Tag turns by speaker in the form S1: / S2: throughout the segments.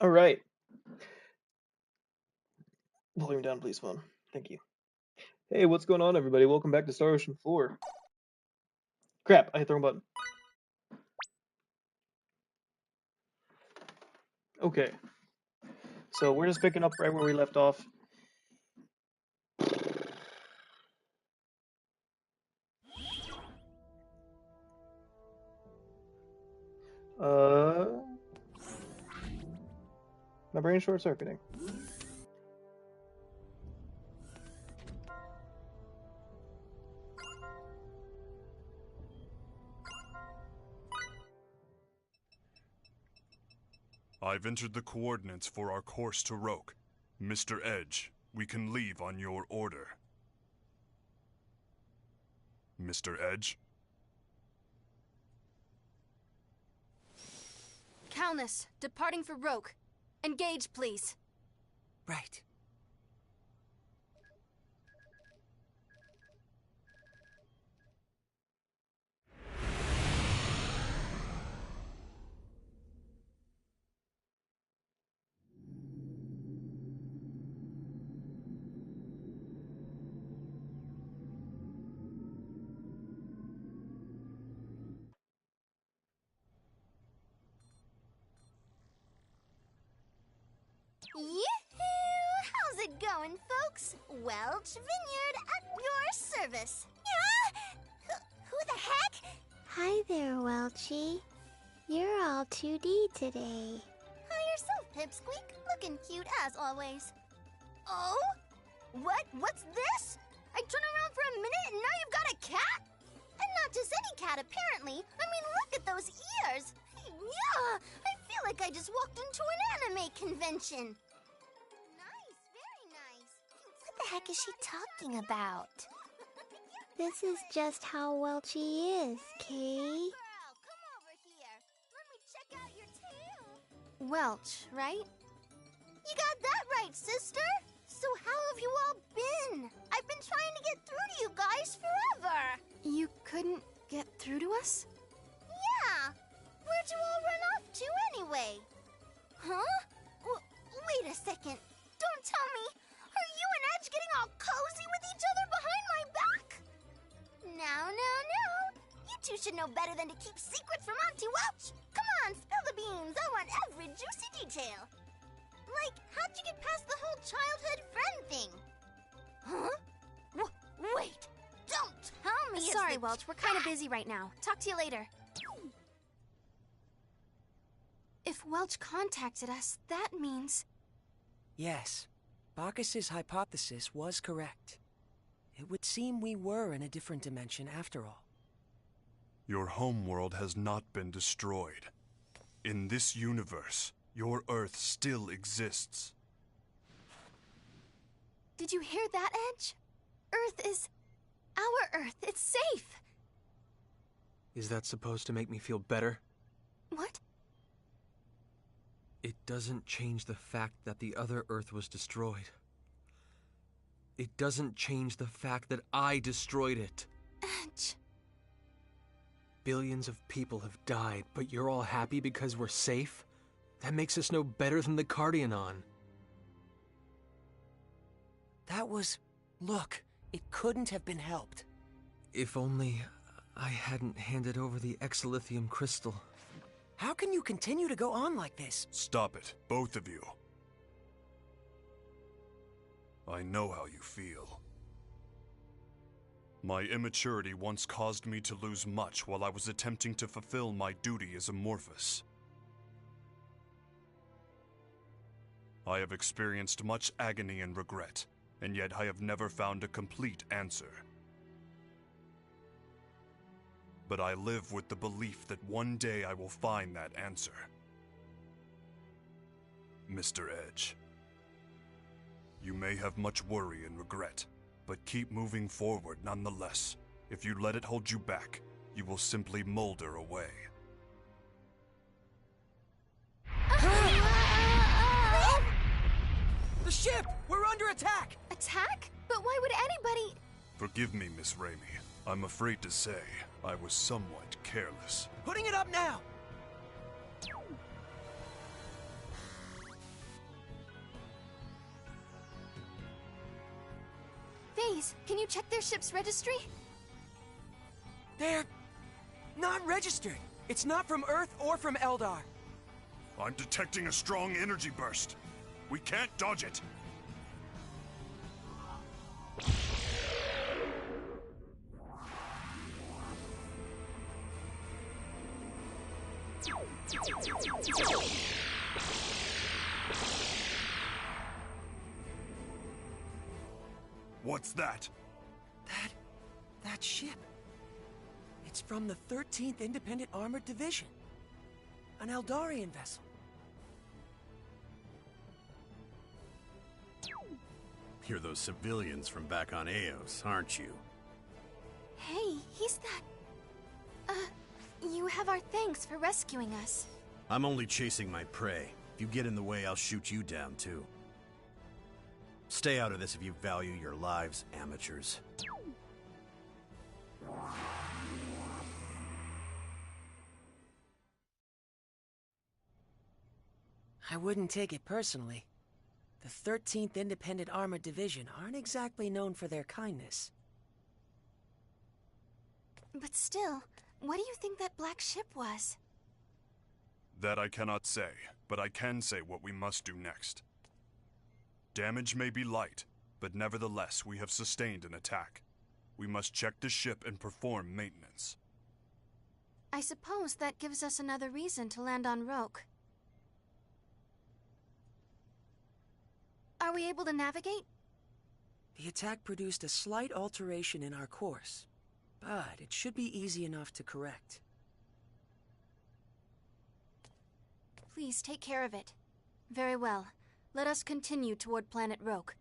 S1: All right. Volume down, please, phone. Thank you. Hey, what's going on, everybody? Welcome back to Star Ocean 4. Crap, I hit the wrong button. Okay, so we're just picking up right where we left off. Uh, my brain's short-circuiting.
S2: I've entered the coordinates for our course to Roke. Mr. Edge, we can leave on your order. Mr. Edge?
S3: Calnus, departing for Roke. Engage, please.
S4: Right.
S5: Yoo-hoo! How's it going, folks? Welch Vineyard at your service. Yeah? Who the heck?
S6: Hi there, Welchie. You're all 2D today.
S5: Hi yourself, Pipsqueak. Looking cute as always. Oh? What's this? I turn around for a minute and now you've got a cat? And not just any cat, apparently. I mean, look at those ears. Yeah, I feel like I just walked into an anime convention. Nice, very nice.
S6: What the heck is she talking about? This is just how Welchie is, Kay.
S5: Girl, come over here. Let me check out your tail.
S3: Welch, right?
S5: You got that right, sister. So how have you all been? I've been trying to get through to you guys forever.
S3: You couldn't get through to us?
S5: Yeah. Where'd you all run off to anyway? Huh? Wait a second. Don't tell me. Are you and Edge getting all cozy with each other behind my back? No. You two should know better than to keep secrets from Auntie Welch. Come on, spill the beans. I want every juicy detail. Like, how'd you get past the whole childhood friend thing? Huh? Wait. Don't tell me it's
S3: Sorry,
S5: the
S3: Welch. We're kind of busy right now. Talk to you later. If Welch contacted us, that means...
S4: Yes. Bacchus's hypothesis was correct. It would seem we were in a different dimension after all.
S2: Your homeworld has not been destroyed. In this universe, your Earth still exists.
S3: Did you hear that, Edge? Earth is... our Earth. It's safe.
S7: Is that supposed to make me feel better?
S3: What?
S7: It doesn't change the fact that the other Earth was destroyed. It doesn't change the fact that I destroyed it.
S3: Edge...
S7: Billions of people have died, but you're all happy because we're safe? That makes us no better than the Cardionon.
S4: That was... Look, it couldn't have been helped.
S7: If only I hadn't handed over the exilithium crystal.
S4: How can you continue to go on like this?
S2: Stop it, both of you. I know how you feel. My immaturity once caused me to lose much while I was attempting to fulfill my duty as Amorphous. I have experienced much agony and regret, and yet I have never found a complete answer. But I live with the belief that one day I will find that answer. Mr. Edge, you may have much worry and regret, but keep moving forward nonetheless. If you let it hold you back, you will simply molder away.
S4: The ship! We're under attack!
S3: Attack? But why would anybody...
S2: Forgive me, Miss Raimi. I'm afraid to say I was somewhat careless.
S4: Putting it up now!
S3: Please, can you check their ship's registry?
S4: They're not registered. It's not from Earth or from Eldar.
S2: I'm detecting a strong energy burst. We can't dodge it. What's that?
S4: That ship. It's from the 13th Independent Armored Division. An Eldarian vessel.
S8: You're those civilians from back on Eos, aren't you?
S3: Hey, he's that... you have our thanks for rescuing us.
S8: I'm only chasing my prey. If you get in the way, I'll shoot you down, too. Stay out of this if you value your lives, amateurs.
S4: I wouldn't take it personally. The 13th Independent Armored Division aren't exactly known for their kindness.
S3: But still, what do you think that black ship was?
S2: That I cannot say, but I can say what we must do next. Damage may be light, but nevertheless we have sustained an attack. We must check the ship and perform maintenance.
S3: I suppose that gives us another reason to land on Roke. Are we able to navigate?
S4: The attack produced a slight alteration in our course, but it should be easy enough to correct.
S3: Please take care of it. Very well. Let us continue toward planet Roke.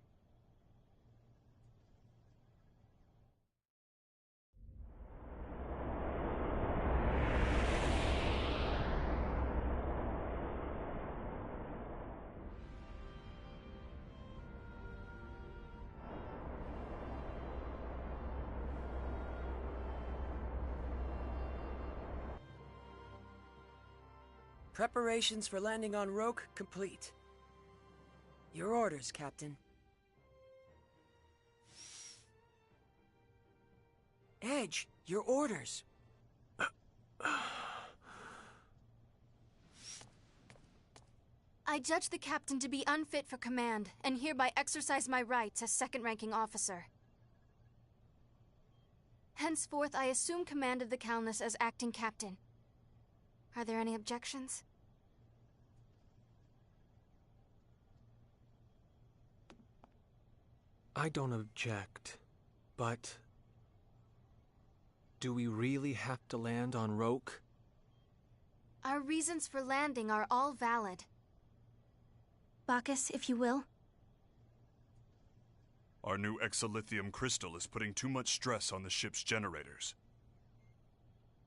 S4: Preparations for landing on Roke complete. Your orders, Captain. Edge, your orders.
S3: I judge the captain to be unfit for command, and hereby exercise my rights as second-ranking officer. Henceforth, I assume command of the Calnus as acting captain. Are there any objections?
S7: I don't object, but... do we really have to land on Roke?
S3: Our reasons for landing are all valid. Bacchus, if you will.
S2: Our new exolithium crystal is putting too much stress on the ship's generators.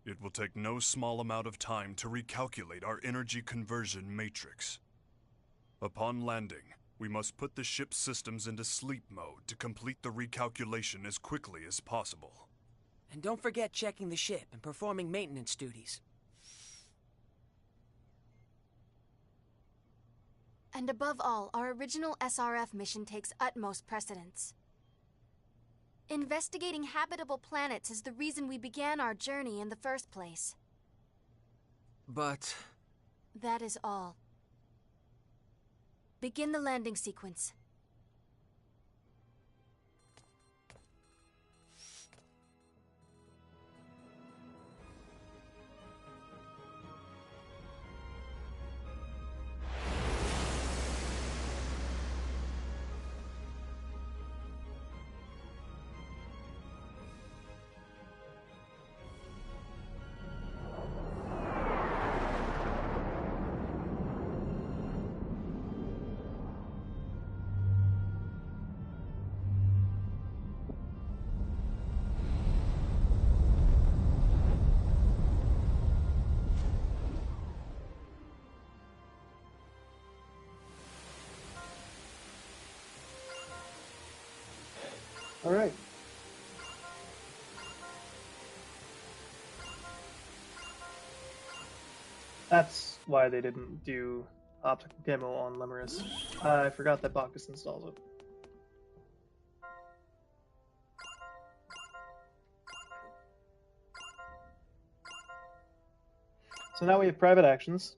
S2: It will take no small amount of time to recalculate our energy conversion matrix. Upon landing, we must put the ship's systems into sleep mode to complete the recalculation as quickly as possible.
S4: And don't forget checking the ship and performing maintenance duties.
S3: And above all, our original SRF mission takes utmost precedence. Investigating habitable planets is the reason we began our journey in the first place.
S7: But...
S3: that is all. Begin the landing sequence.
S1: All right. That's why they didn't do optical camo on Lemurus. I forgot that Bacchus installs it. So now we have private actions.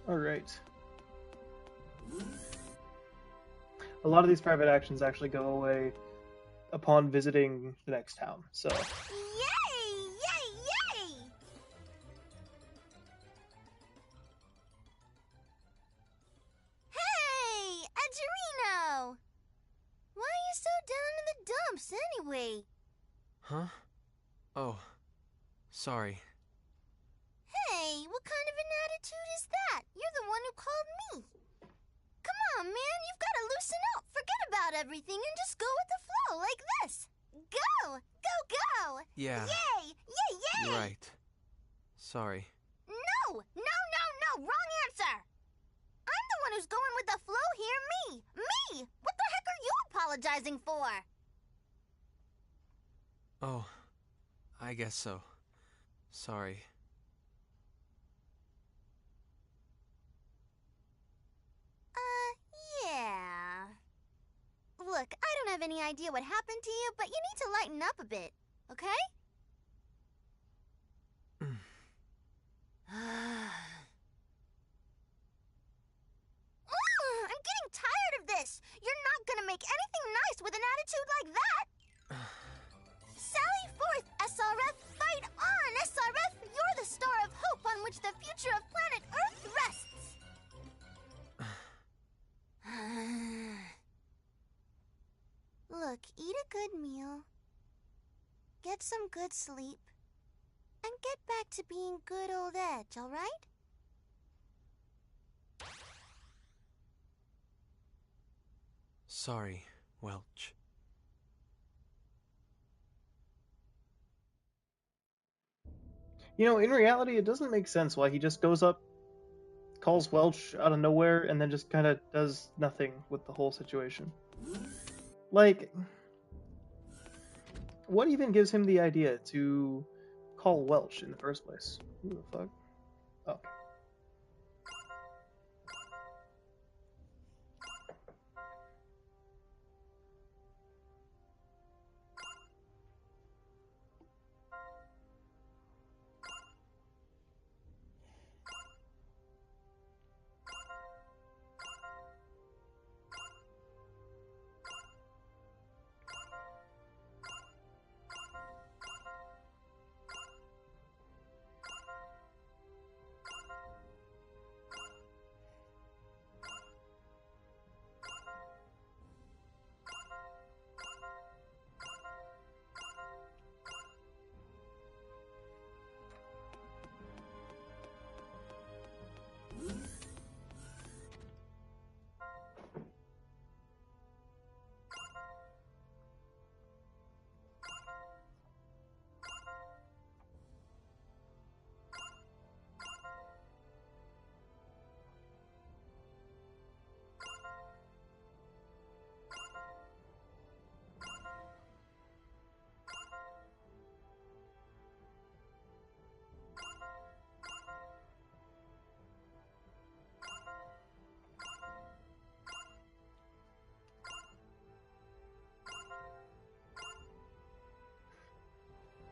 S1: Alright. A lot of these private actions actually go away upon visiting the next town, so...
S5: Yay! Yay! Yay! Hey! Edgerino! Why are you so down in the dumps anyway?
S7: Huh? Oh, sorry.
S5: Hey, what kind of an attitude is that? You're the one who called me. Come on, man, you've got to loosen up. Forget about everything and just go with the flow like this. Go! Go, go!
S7: Yeah.
S5: Yay! Yay, yay!
S7: You're right. Sorry.
S5: No! No, no, no! Wrong answer! I'm the one who's going with the flow here, me! Me! What the heck are you apologizing for?
S7: Oh, I guess so. Sorry.
S5: Yeah. Look, I don't have any idea what happened to you, but you need to lighten up a bit, okay? I'm getting tired of this. You're not gonna make anything nice with an attitude like that. Sally forth, SRF. Fight on, SRF. You're the star of hope on which the future of planet Earth rests. Look, eat a good meal, get some good sleep, and get back to being good old Edge, all right?
S7: Sorry, Welch.
S1: You know, in reality, it doesn't make sense why he just goes up, calls Welch out of nowhere, and then just kind of does nothing with the whole situation. Like, what even gives him the idea to call Welch in the first place? Who the fuck? Oh.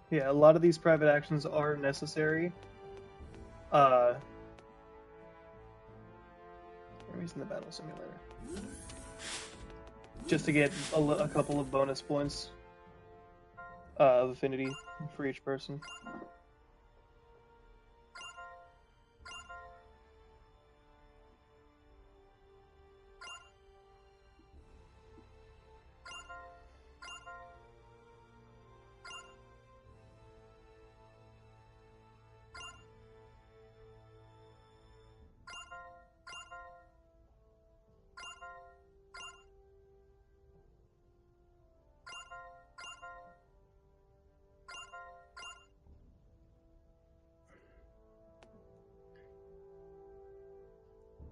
S1: Yeah, a lot of these private actions are necessary. He's in the battle simulator. Just to get a couple of bonus points of affinity for each person.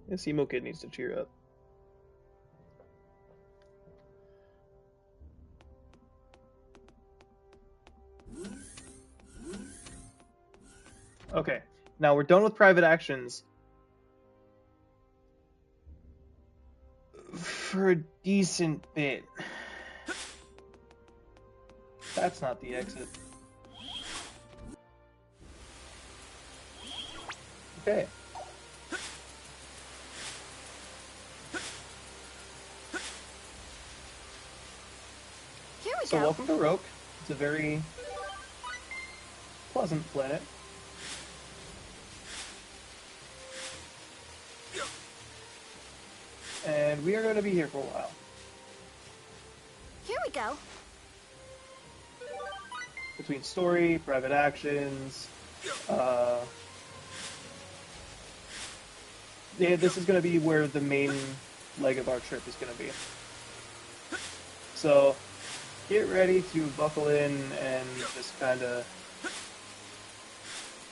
S1: This emo kid needs to cheer up. Okay, now we're done with private actions. For a decent bit. That's not the exit. Okay.
S3: Here we
S1: So
S3: go.
S1: welcome to Roke. It's a very pleasant planet. And we are going to be here for a while.
S3: Here we go.
S1: Between story, private actions, yeah, this is going to be where the main leg of our trip is going to be. So, get ready to buckle in and just kind of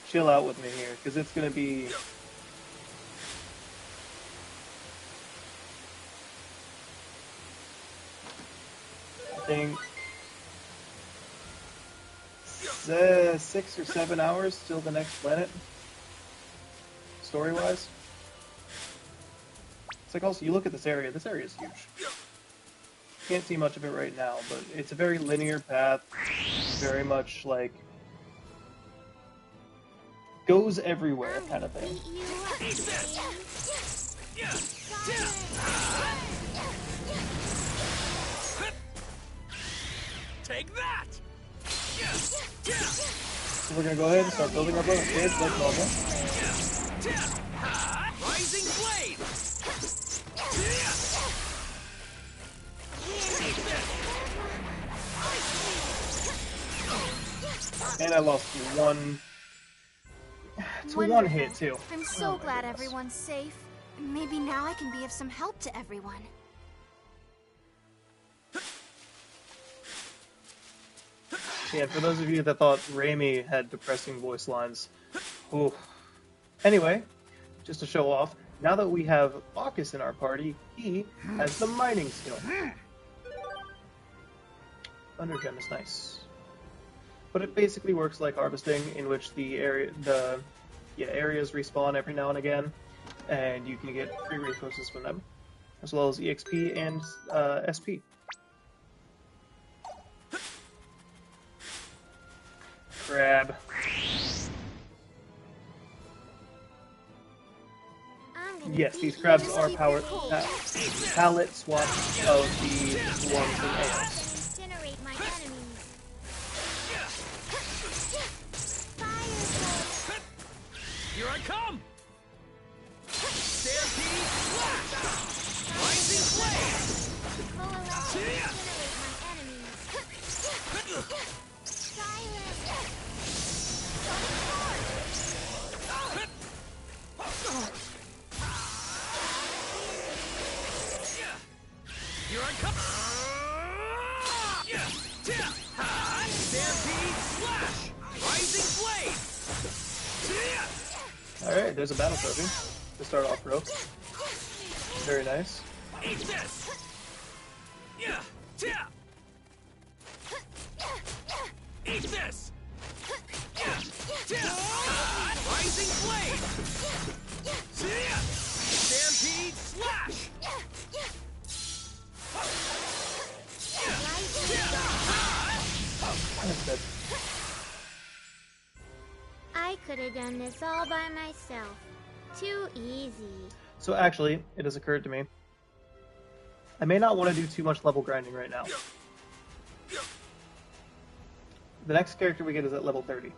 S1: chill out with me here, because it's going to be... I think 6 or 7 hours till the next planet, story-wise. It's like, also, you look at this area is huge. Can't see much of it right now, but it's a very linear path, very much like goes everywhere kind of thing.
S7: Take that!
S1: So we're gonna go ahead and start building our boat kids like normal.
S7: Rising blade!
S1: And I lost one to one hit too.
S3: I'm so
S1: Oh my
S3: glad
S1: goodness.
S3: everyone's safe. Maybe now I can be of some help to everyone.
S1: Yeah, for those of you that thought Raimi had depressing voice lines. Ooh. Anyway, just to show off, now that we have Bacchus in our party, he has the mining skill. Thunder Gem is nice. But it basically works like harvesting, in which the areas respawn every now and again, and you can get free resources from them, as well as EXP and SP. Crab. Yes, these crabs are palette swaps of the ones from AS.
S6: Incinerate my enemies.
S7: Here I come! Stampede Slash! Rising blade!
S6: Incinerate my enemies. Silence.
S7: Here I come! Stampede Slash! Rising blade!
S1: Alright, there's a battle trophy to start off rope. Very nice.
S7: Eat this! Eat this! Rising blade! Stampede Slash!
S1: That's good.
S6: I could have done this all by myself. Too easy.
S1: So actually, it has occurred to me, I may not want to do too much level grinding right now. The next character we get is at level 30.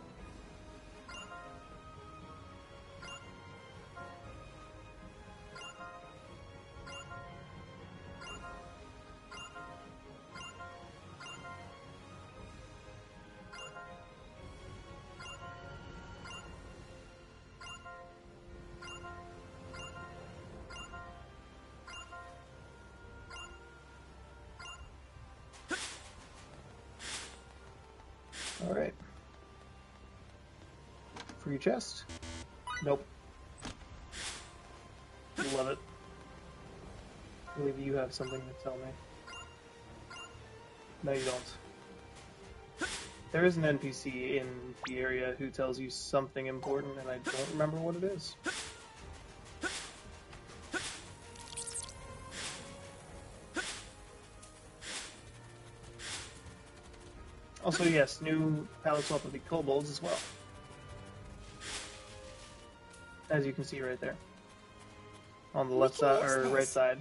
S1: Alright. Free chest? Nope. Love it. I believe you have something to tell me. No, you don't. There is an NPC in the area who tells you something important, and I don't remember what it is. Also, yes, new palette swap of the kobolds as well. As you can see right there. On the left side, or right side.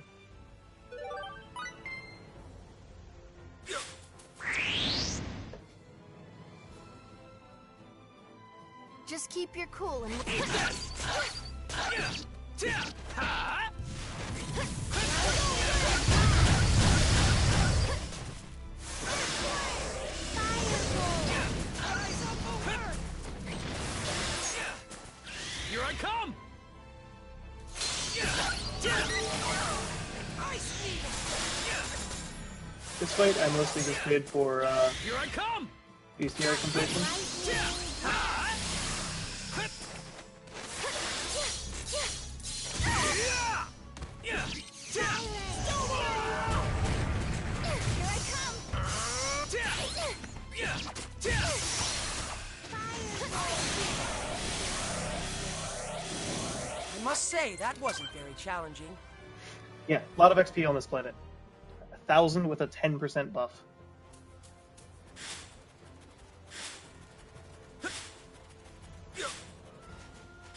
S3: Just keep your cool and
S4: Here I come!
S1: This fight I mostly just did for
S4: Here I come!
S1: bestiary completion.
S4: I must say, that wasn't very challenging.
S1: Yeah, a lot of XP on this planet. 1,000 with a 10% buff.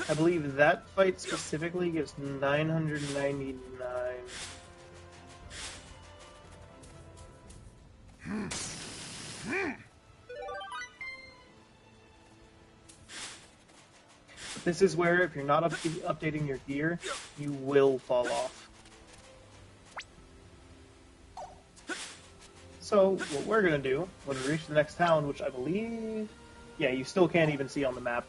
S1: I believe that fight specifically gives 999. This is where, if you're not updating your gear, you will fall off. So, what we're gonna do, when we reach the next town, which I believe... Yeah, you still can't even see on the map.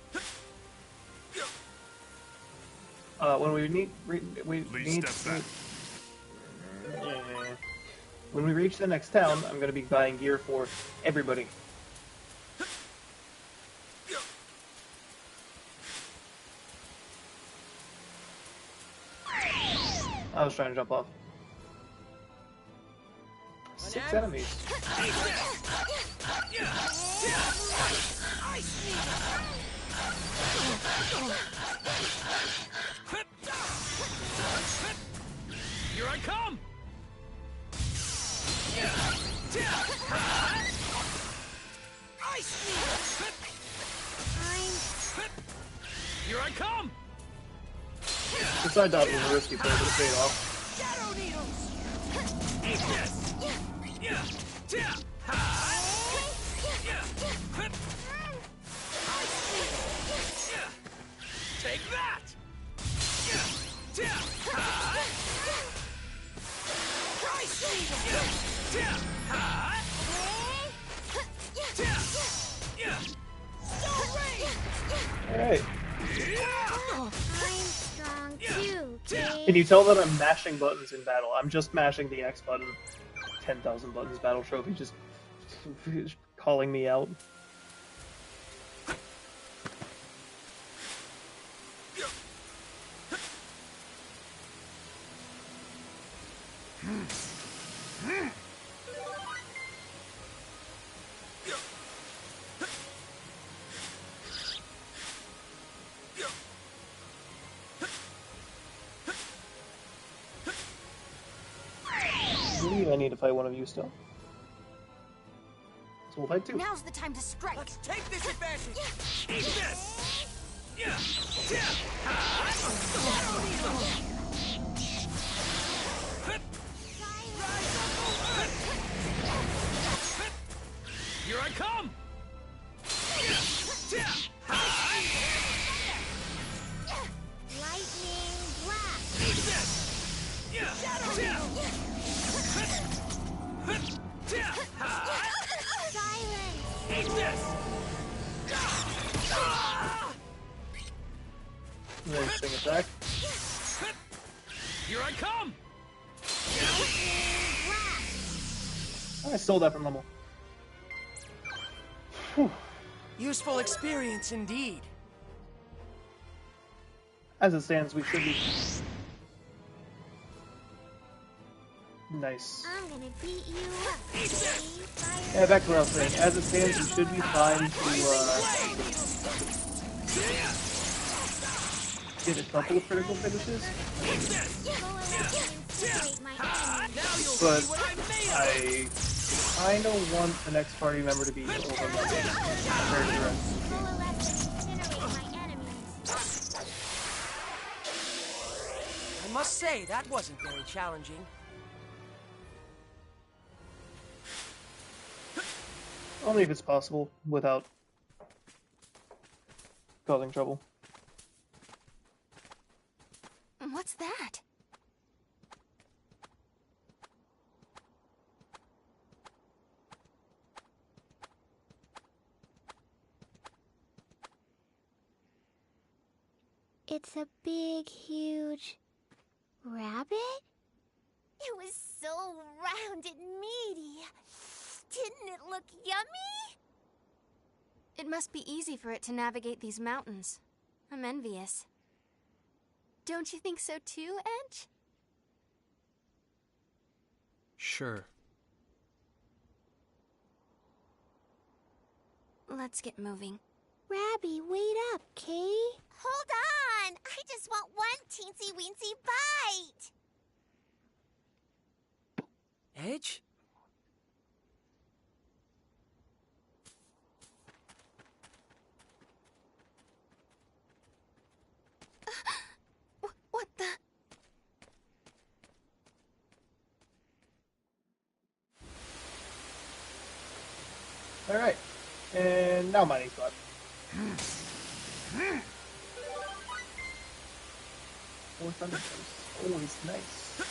S1: When we need... When we reach the next town, I'm gonna be buying gear for everybody. I was trying to jump off. 6 enemies.
S4: Here I come! Here I come!
S1: The side dodge was a risky play, but it paid off.
S4: Shadow needles! Eat this! Take that!
S1: Alright.
S6: I'm strong too, kid.
S1: Can you tell that I'm mashing buttons in battle? I'm just mashing the X button. 10,000 buttons battle trophy just calling me out. I need to fight one of you still. So we'll fight two.
S3: Now's the time to strike.
S4: Let's take this advantage! Eat this! Here I come!
S6: Lightning blast.
S4: Eat this!
S6: Silence.
S4: Eat this!
S1: Interesting attack.
S4: Here I come!
S1: I stole that from Hummel. Whew.
S4: Useful experience indeed.
S1: As it stands, we should be Nice.
S6: I'm gonna beat you up, okay?
S1: Yeah, back to what I was saying. As it stands, you should be fine to get a couple of critical finishes. But I kind of want the next party member to be overlooked compared to the rest.
S4: I must say, that wasn't very challenging.
S1: Only if it's possible, without causing trouble.
S3: What's that?
S6: It's a big, huge rabbit?
S5: It was so round and meaty. Didn't it look yummy?
S3: It must be easy for it to navigate these mountains. I'm envious. Don't you think so too, Edge?
S7: Sure.
S3: Let's get moving.
S6: Rabby, wait up, Kay.
S5: Hold on! I just want one teensy-weensy bite!
S4: Edge?
S3: What the?
S1: Alright. And now mining spot. More thunderstorms. Always nice.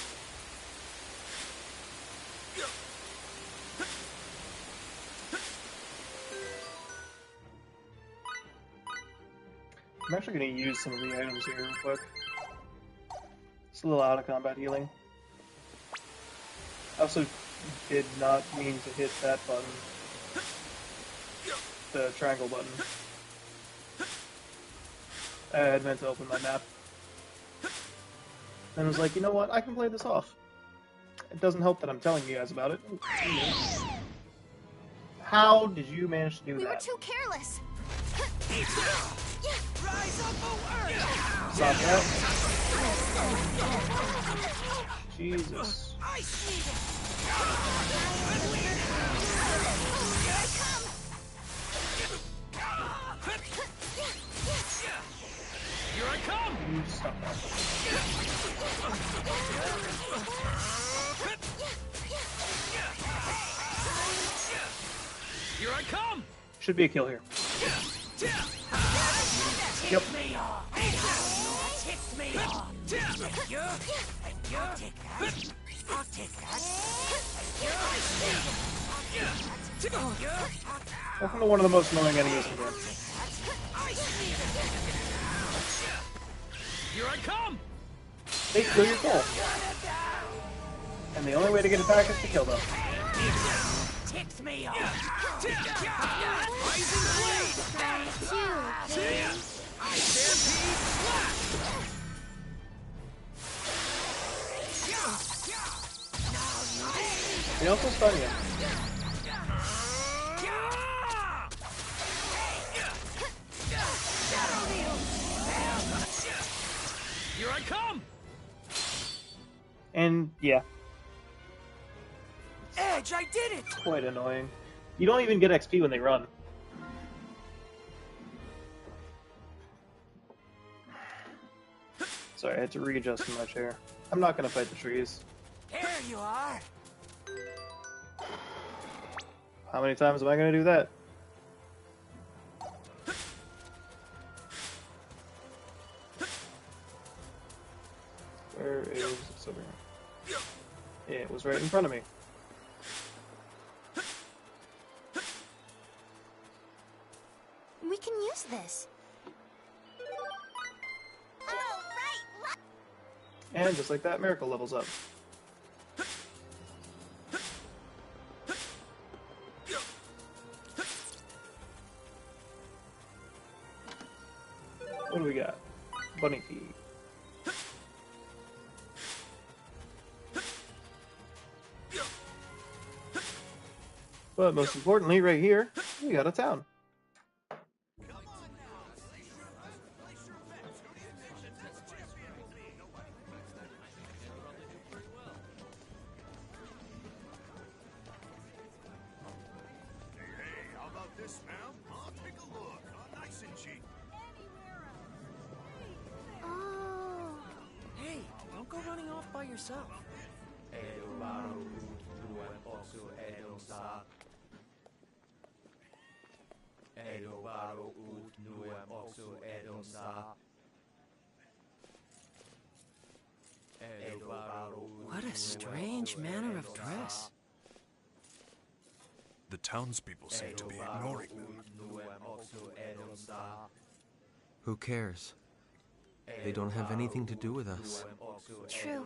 S1: I'm actually going to use some of the items here real quick. It's a little out of combat healing. I also did not mean to hit that button. The triangle button. I had meant to open my map. And was like, you know what, I can play this off. It doesn't help that I'm telling you guys about it. How did you manage to do
S3: We
S1: that?
S3: were too careless.
S1: Stop that. Jesus.
S9: Here I come!
S1: You stop that.
S9: Here I come!
S1: Should be a kill here. Yep. Welcome to one of the most annoying enemies in the game.
S9: Here I come!
S1: They steal your soul. And the only way to get it back is to kill them.
S9: Ticks me off! Rising blade! I stampede slash!
S1: They also stun you.
S9: Here I come!
S1: And yeah,
S4: Edge, I did it!
S1: quite annoying. You don't even get XP when they run. Sorry, I had to readjust in my chair. I'm not gonna fight the trees.
S4: There you are!
S1: How many times am I gonna do that? Where is this over here? Yeah, it was right in front of me.
S3: We can use this.
S1: And just like that, Miracle levels up. What do we got? Bunny feed. But most importantly, right here, we got a town.
S2: Hey, how about this, ma'am? Take a look. Nice and cheap.
S5: Oh.
S4: Hey, don't go running off by yourself. What a strange manner of dress.
S2: The townspeople seem to be ignoring them.
S7: Who cares? They don't have anything to do with us.
S3: True.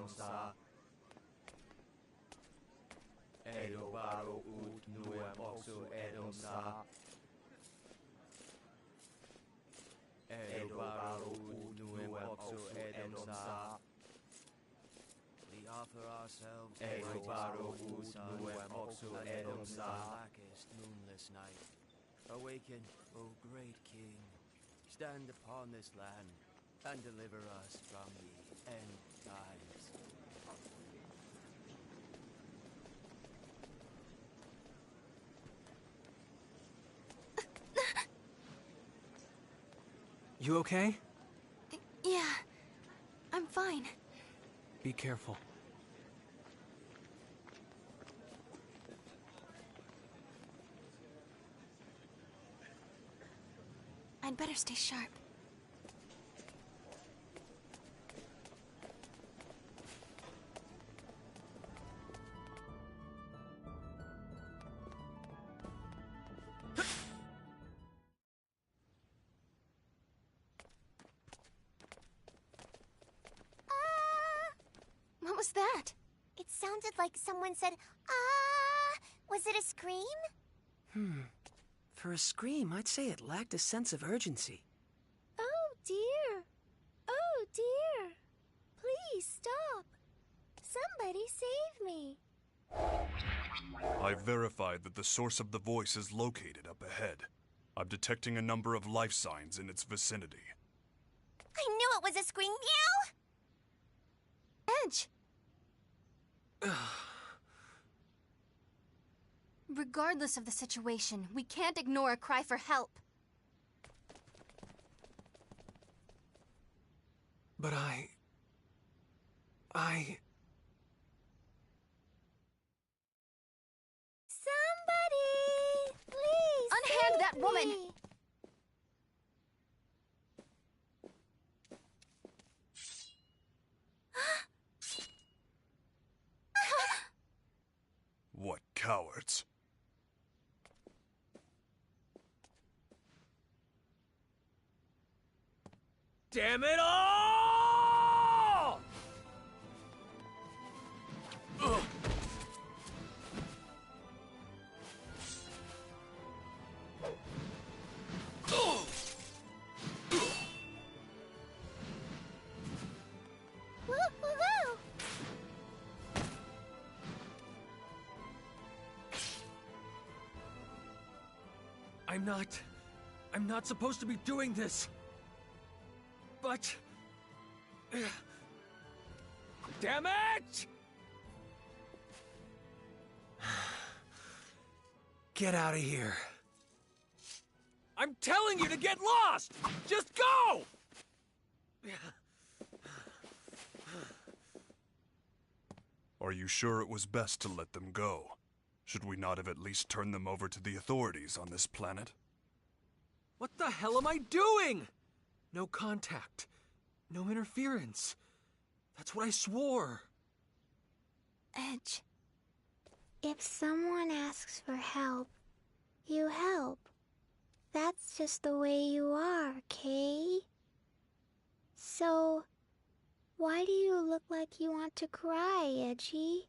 S9: We offer ourselves blackest moonless night. Awaken, O great King. Stand upon this land and deliver us from the end times.
S7: You okay?
S3: Yeah, I'm fine.
S7: Be careful.
S3: I'd better stay sharp. What was that?
S5: It sounded like someone said, ah! Was it a scream?
S4: For a scream, I'd say it lacked a sense of urgency.
S5: Oh dear. Oh dear. Please stop. Somebody save me.
S2: I've verified that the source of the voice is located up ahead. I'm detecting a number of life signs in its vicinity.
S5: I knew it was a scream. Meow!
S3: Edge! Regardless of the situation, we can't ignore a cry for help.
S7: But I...
S5: Somebody! Please
S3: Unhand
S5: save
S3: that woman!
S5: me.
S2: What cowards!
S9: Damn it all!
S5: Woo-hoo-hoo!
S7: I'm not supposed to be doing this. But...
S9: Damn it!
S7: Get out of here.
S9: I'm telling you to get lost! Just go!
S2: Are you sure it was best to let them go? Should we not have at least turned them over to the authorities on this planet?
S7: What the hell am I doing? No contact. No interference. That's what I swore.
S3: Edge.
S6: If someone asks for help, you help. That's just the way you are, Kay. So, why do you look like you want to cry, Edgy?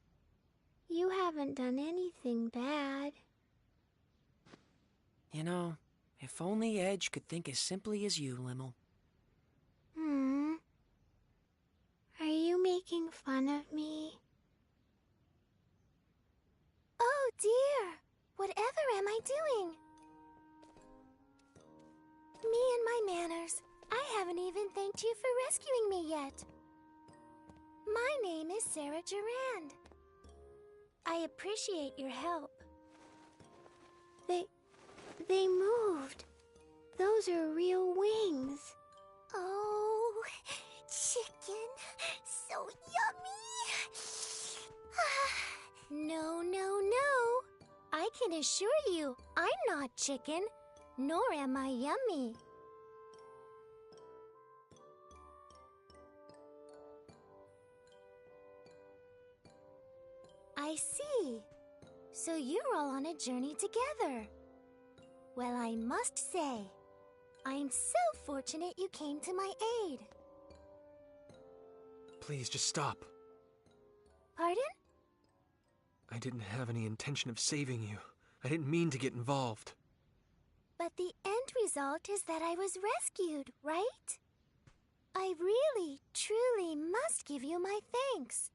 S6: You haven't done anything bad.
S4: You know, if only Edge could think as simply as you, Limmel.
S6: Are you making fun of me?
S5: Oh dear!
S6: Whatever am I doing? Me and my manners. I haven't even thanked you for rescuing me yet. My name is Sarah Durand. I appreciate your help. They moved. Those are real wings.
S5: Oh, chicken. So yummy.
S6: No, no, no. I can assure you, I'm not chicken, nor am I yummy. I see. So you're all on a journey together. Well, I must say, I'm so fortunate you came to my aid.
S7: Please, just stop.
S6: Pardon?
S7: I didn't have any intention of saving you. I didn't mean to get involved.
S6: But the end result is that I was rescued, right? I really, truly must give you my thanks.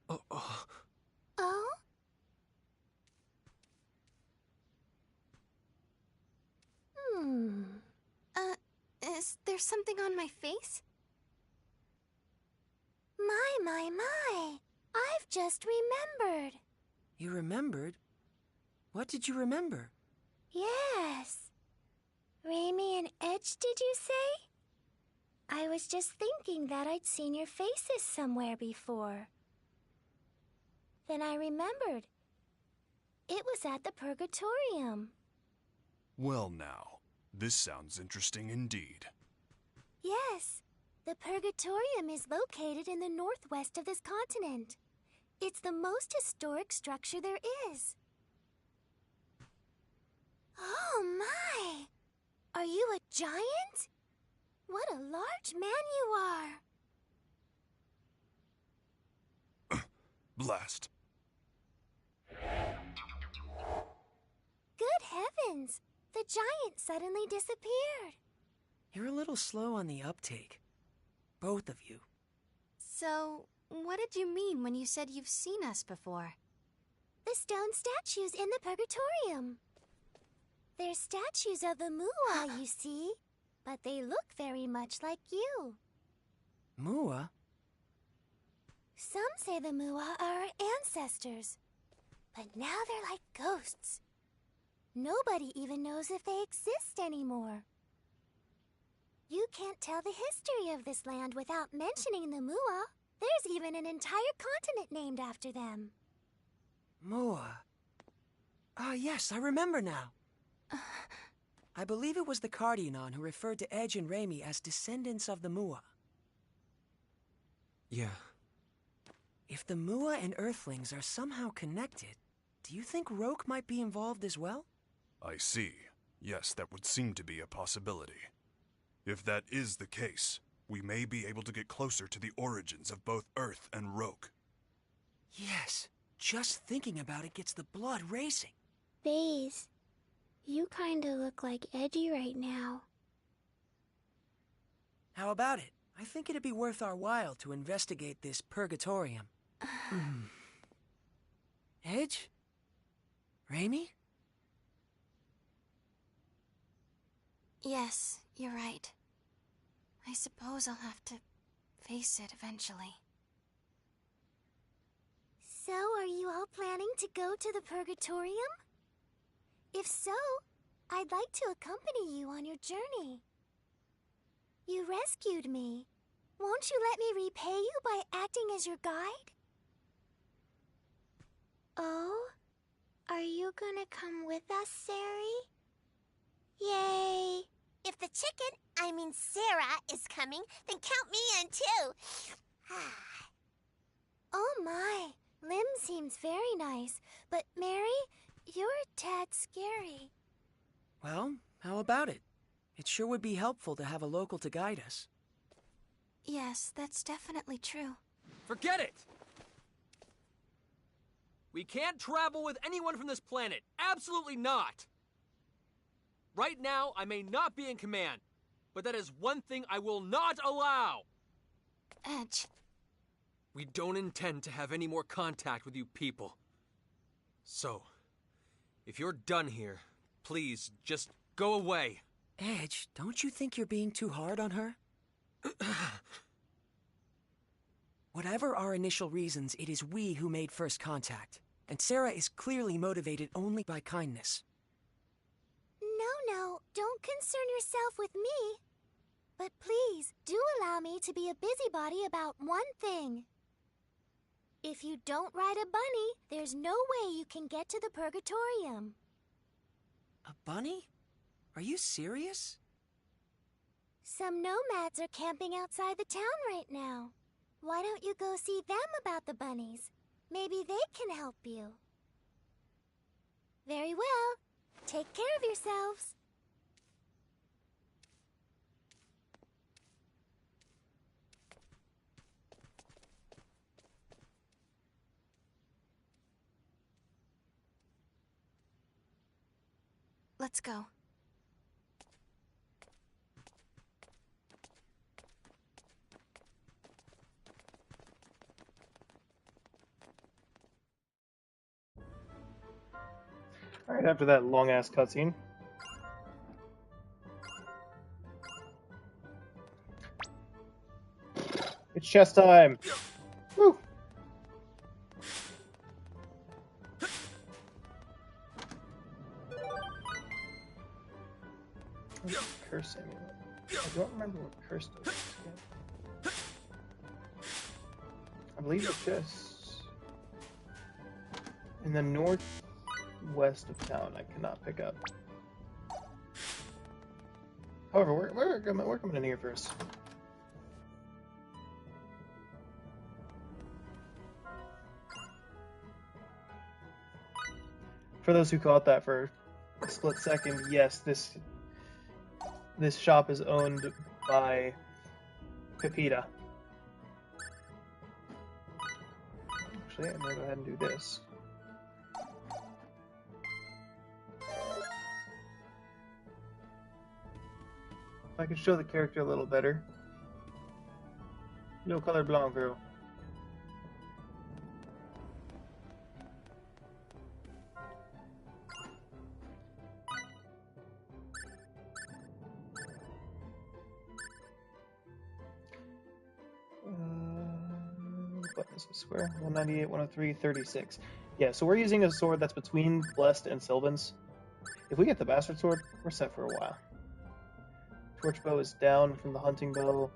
S7: Oh.
S6: Oh?
S3: Is there something on my face?
S6: My. I've just remembered.
S4: You remembered? What did you remember?
S6: Yes. Raimi and Edge, did you say? I was just thinking that I'd seen your faces somewhere before. Then I remembered. It was at the Purgatorium.
S2: Well now, this sounds interesting indeed.
S6: Yes. The Purgatorium is located in the northwest of this continent. It's the most historic structure there is. Oh my! Are you a giant? What a large man you are!
S2: Blast.
S6: Good heavens! The giant suddenly disappeared.
S4: You're a little slow on the uptake. Both of you.
S3: So, what did you mean when you said you've seen us before?
S6: The stone statues in the Purgatorium. They're statues of the Mua, you see. But they look very much like you.
S4: Mua?
S6: Some say the Mua are our ancestors. But now they're like ghosts. Nobody even knows if they exist anymore. You can't tell the history of this land without mentioning the Mua. There's even an entire continent named after them.
S4: Mua. Ah, yes, I remember now. I believe it was the Cardionon who referred to Edge and Raimi as descendants of the Mua.
S7: Yeah.
S4: If the Mua and Earthlings are somehow connected, do you think Roke might be involved as well?
S2: I see. Yes, that would seem to be a possibility. If that is the case, we may be able to get closer to the origins of both Earth and Roke.
S4: Yes. Just thinking about it gets the blood racing.
S6: Baze, you kinda look like Edgy right now.
S4: How about it? I think it'd be worth our while to investigate this Purgatorium. Edge? Raimi?
S3: Yes, you're right. I suppose I'll have to face it eventually.
S6: So, are you all planning to go to the Purgatorium? If so, I'd like to accompany you on your journey. You rescued me. Won't you let me repay you by acting as your guide? Oh? Are you gonna come with us, Sari? Yay!
S5: If the chicken, I mean Sarah, is coming, then count me in too.
S6: Oh my, Lim seems very nice, but Mary, you're a tad scary.
S4: Well, how about it? It sure would be helpful to have a local to guide us.
S3: Yes, that's definitely true.
S7: Forget it! We can't travel with anyone from this planet. Absolutely not! Right now, I may not be in command, but that is one thing I will not allow!
S3: Edge.
S7: We don't intend to have any more contact with you people. So, If you're done here, please just go away.
S4: Edge, don't you think you're being too hard on her? Whatever our initial reasons, it is we who made first contact. And Sarah is clearly motivated only by kindness.
S5: No, don't concern yourself with me. But please, do allow me to be a busybody about one thing. If you don't ride a bunny, there's no way you can get to the Purgatorium.
S4: A bunny? Are you serious?
S5: Some nomads are camping outside the town right now. Why don't you go see them about the bunnies? Maybe they can help you. Very well. Take care of yourselves.
S3: Let's go.
S1: Alright, after that long-ass cutscene. It's chess time! Woo! Curse amulet. I don't remember what curse does. I believe it's just in the northwest of town. I cannot pick up. However, we're coming in here first. For those who caught that for a split second, yes, this shop is owned by Pepita. Actually, I'm gonna go ahead and do this. If I could show the character a little better. No color blanco. What is this square? 198, 103, 36. Yeah, so we're using a sword that's between Blessed and Sylvan's. If we get the Bastard Sword, we're set for a while. Torch Bow is down from the Hunting Bow.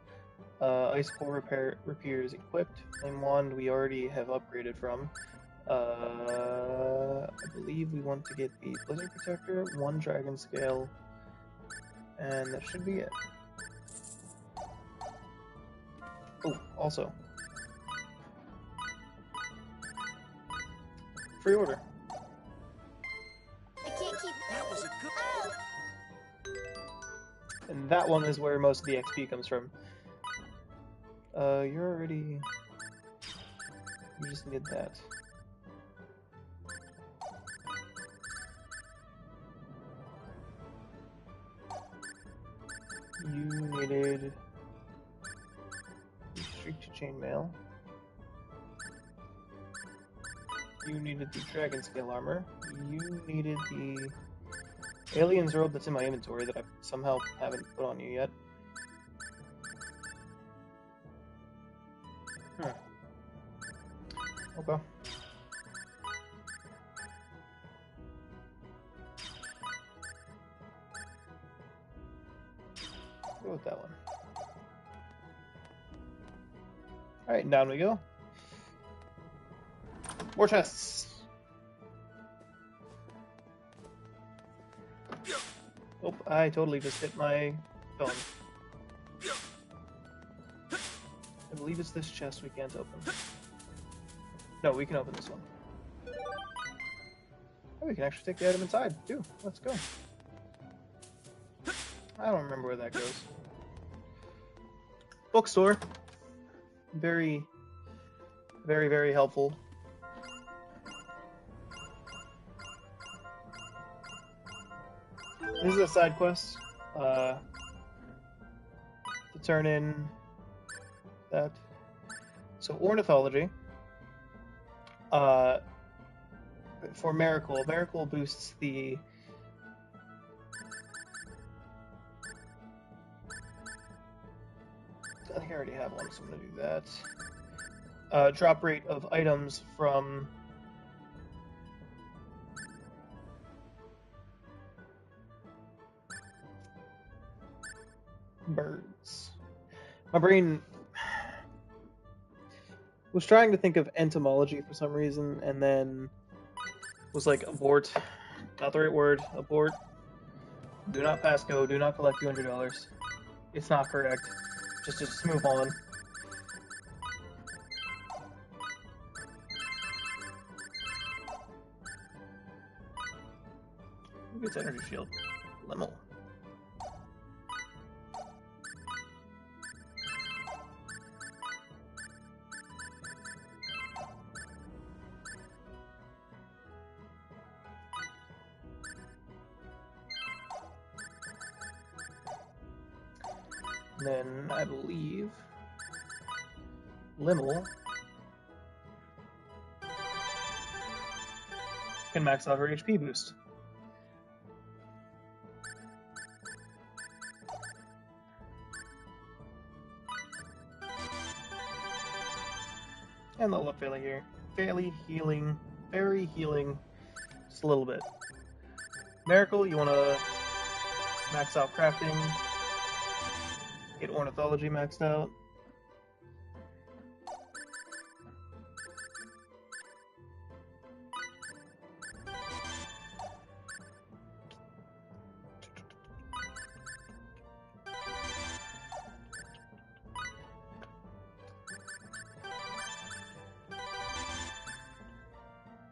S1: Icicle Rapier is equipped. Flame Wand we already have upgraded from. I believe we want to get the Blizzard Protector, 1 Dragon Scale, and that should be it. Oh, also, free order.
S5: I can't keep...
S4: That was a good...
S1: And that one is where most of the XP comes from. You're already... You just need that. You needed... Streak to Chainmail. You needed the Dragon Scale Armor. You needed the Alien's Robe that's in my inventory that I somehow haven't put on you yet. Okay. Go with that one. Alright, down we go. More chests! Oh, I totally just hit my phone. I believe it's this chest we can't open. No, we can open this one. Oh, we can actually take the item inside, too. Let's go. I don't remember where that goes. Bookstore. Very, very, very helpful. This is a side quest. To turn in that. So ornithology. for Miracle. Miracle boosts the... I think I already have one, so I'm going to do that. Drop rate of items from... birds. My brain was trying to think of entomology for some reason, and then was like, abort. Not the right word. Abort. Do not pass go. Do not collect $200. It's not correct. Just move on. Who gets energy shield? Lemo. Then I believe Limmel can max out her HP boost. And they'll look fairly healing, very healing, just a little bit. Miracle, you want to max out crafting, get ornithology maxed out.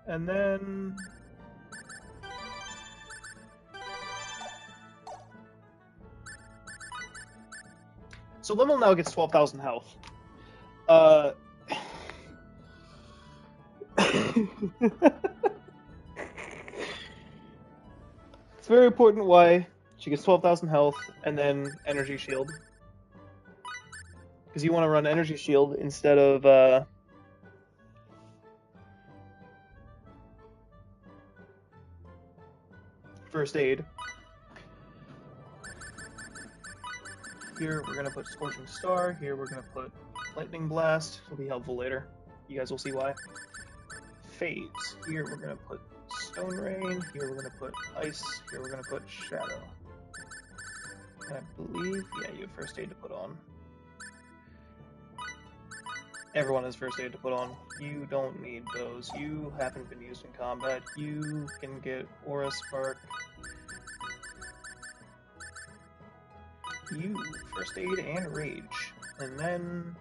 S1: And then so Limmel now gets 12,000 health. It's very important why she gets 12,000 health and then energy shield. Because you want to run energy shield instead of first aid. Here we're going to put Scorching Star, here we're going to put Lightning Blast, it'll be helpful later. You guys will see why. Phase, here we're going to put Stone Rain, here we're going to put Ice, here we're going to put Shadow. And I believe, yeah, you have first aid to put on. Everyone has first aid to put on. You don't need those. You haven't been used in combat. You can get Aura Spark. You, first aid and rage. And then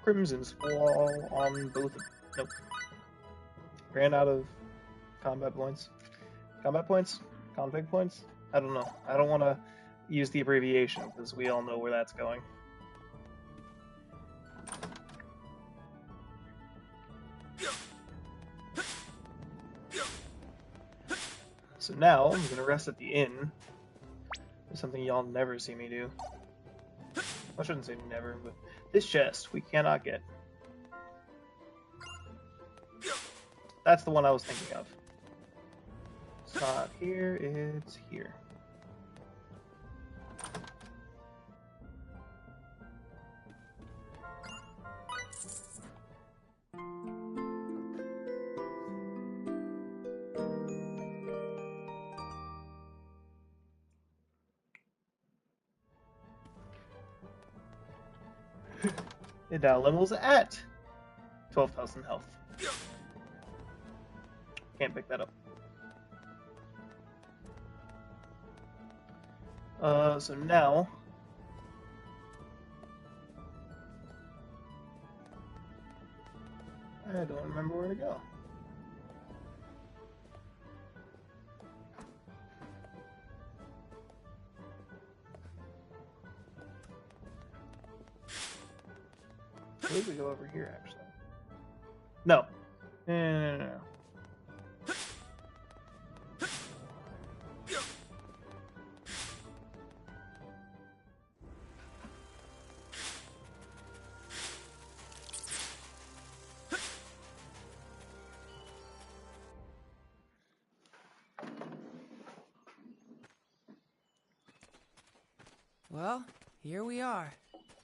S1: Crimson's Fall on both of... Nope. Ran out of combat points. Combat points? Config points? I don't know. I don't want to use the abbreviation, because we all know where that's going. So now, I'm going to rest at the inn. It's something y'all never see me do. I shouldn't say never, but this chest we cannot get. That's the one I was thinking of. It's not here, it's here. It now levels at 12,000 health. Can't pick that up. So now I don't remember where to go. I believe we go over here, actually. No. No.
S4: Well, here we are.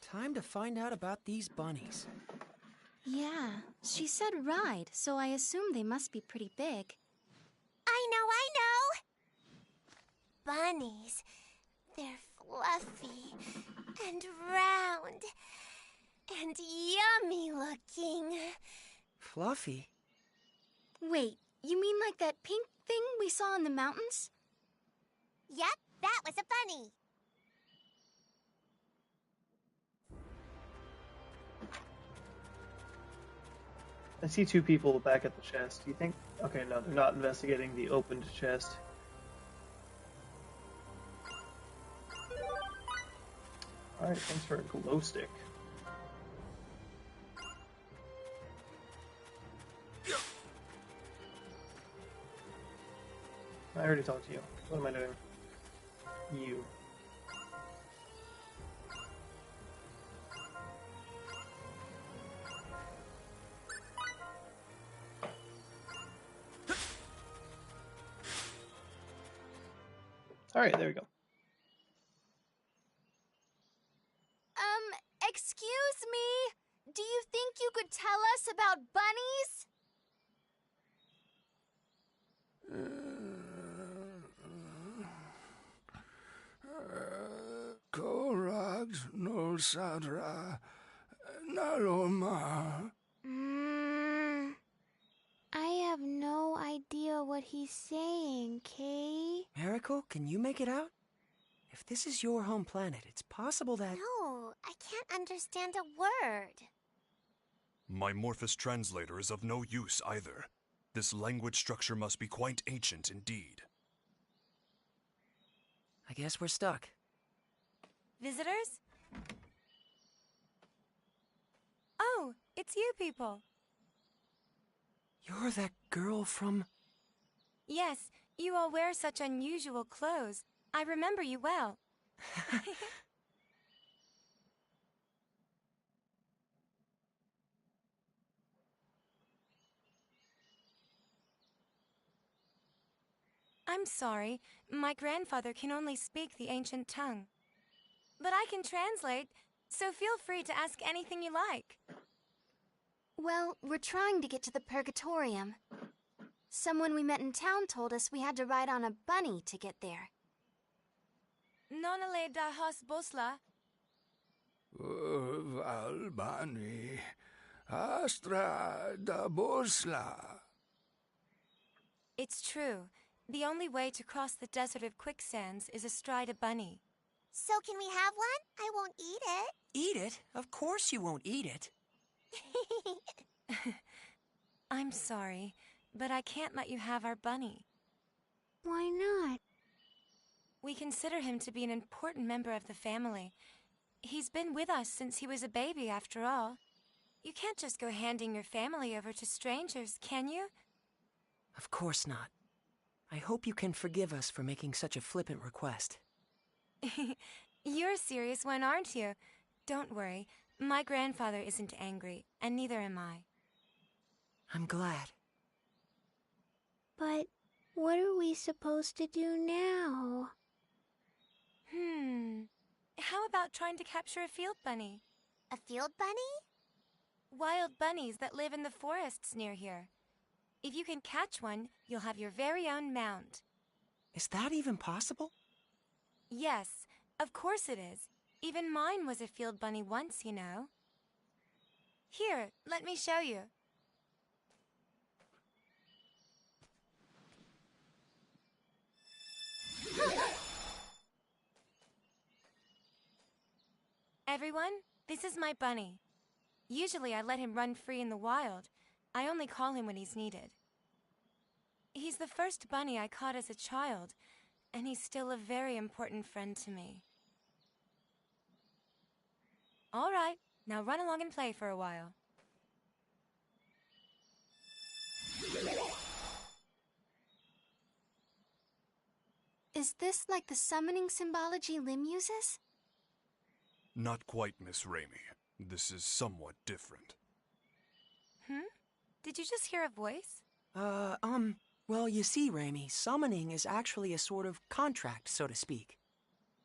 S4: Time to find out about these bunnies.
S3: Yeah, she said ride, so I assume they must be pretty big.
S5: I know! Bunnies. They're fluffy and round and yummy looking.
S4: Fluffy?
S3: Wait, you mean like that pink thing we saw in the mountains?
S5: Yep, that was a bunny.
S1: I see two people back at the chest. Do you think? Okay, no, they're not investigating the opened chest. Alright, thanks for a glow stick. I already talked to you. What am I doing? You. Alright, there we go.
S3: Excuse me? Do you think you could tell us about bunnies?
S10: Korax no Sadra Naroma.
S6: I have no idea what he's saying, Kay.
S4: Miracle, can you make it out? If this is your home planet, it's possible that...
S5: No, I can't understand a word.
S2: My Morphous translator is of no use either. This language structure must be quite ancient indeed.
S4: I guess we're stuck.
S11: Visitors? Oh, it's you people.
S4: You're that girl from...
S11: Yes, you all wear such unusual clothes. I remember you well. I'm sorry, my grandfather can only speak the ancient tongue. But I can translate, so feel free to ask anything you like.
S3: Well, we're trying to get to the Purgatorium. Someone we met in town told us we had to ride on a bunny to get there.
S11: Nonale da has bosla.
S10: Valbani Astra da Bosla.
S11: It's true. The only way to cross the desert of quicksands is astride a bunny.
S5: So can we have one? I won't eat it.
S4: Eat it? Of course you won't eat it.
S11: I'm sorry, but I can't let you have our bunny.
S6: Why not?
S11: We consider him to be an important member of the family. He's been with us since he was a baby, after all. You can't just go handing your family over to strangers, can you?
S4: Of course not. I hope you can forgive us for making such a flippant request.
S11: You're a serious one, aren't you? Don't worry. My grandfather isn't angry, and neither am I.
S4: I'm glad.
S6: But what are we supposed to do now?
S11: How about trying to capture a field bunny?
S5: A field bunny?
S11: Wild bunnies that live in the forests near here. If you can catch one, you'll have your very own mount.
S4: Is that even possible?
S11: Yes, of course it is. Even mine was a field bunny once, you know. Here, let me show you. Everyone, this is my bunny. Usually I let him run free in the wild. I only call him when he's needed. He's the first bunny I caught as a child, and he's still a very important friend to me. All right, now run along and play for a while.
S3: Is this like the summoning symbology Lim uses?
S2: Not quite, Miss Raimi. This is somewhat different.
S11: Did you just hear a voice?
S4: Well, you see, Raimi, summoning is actually a sort of contract, so to speak.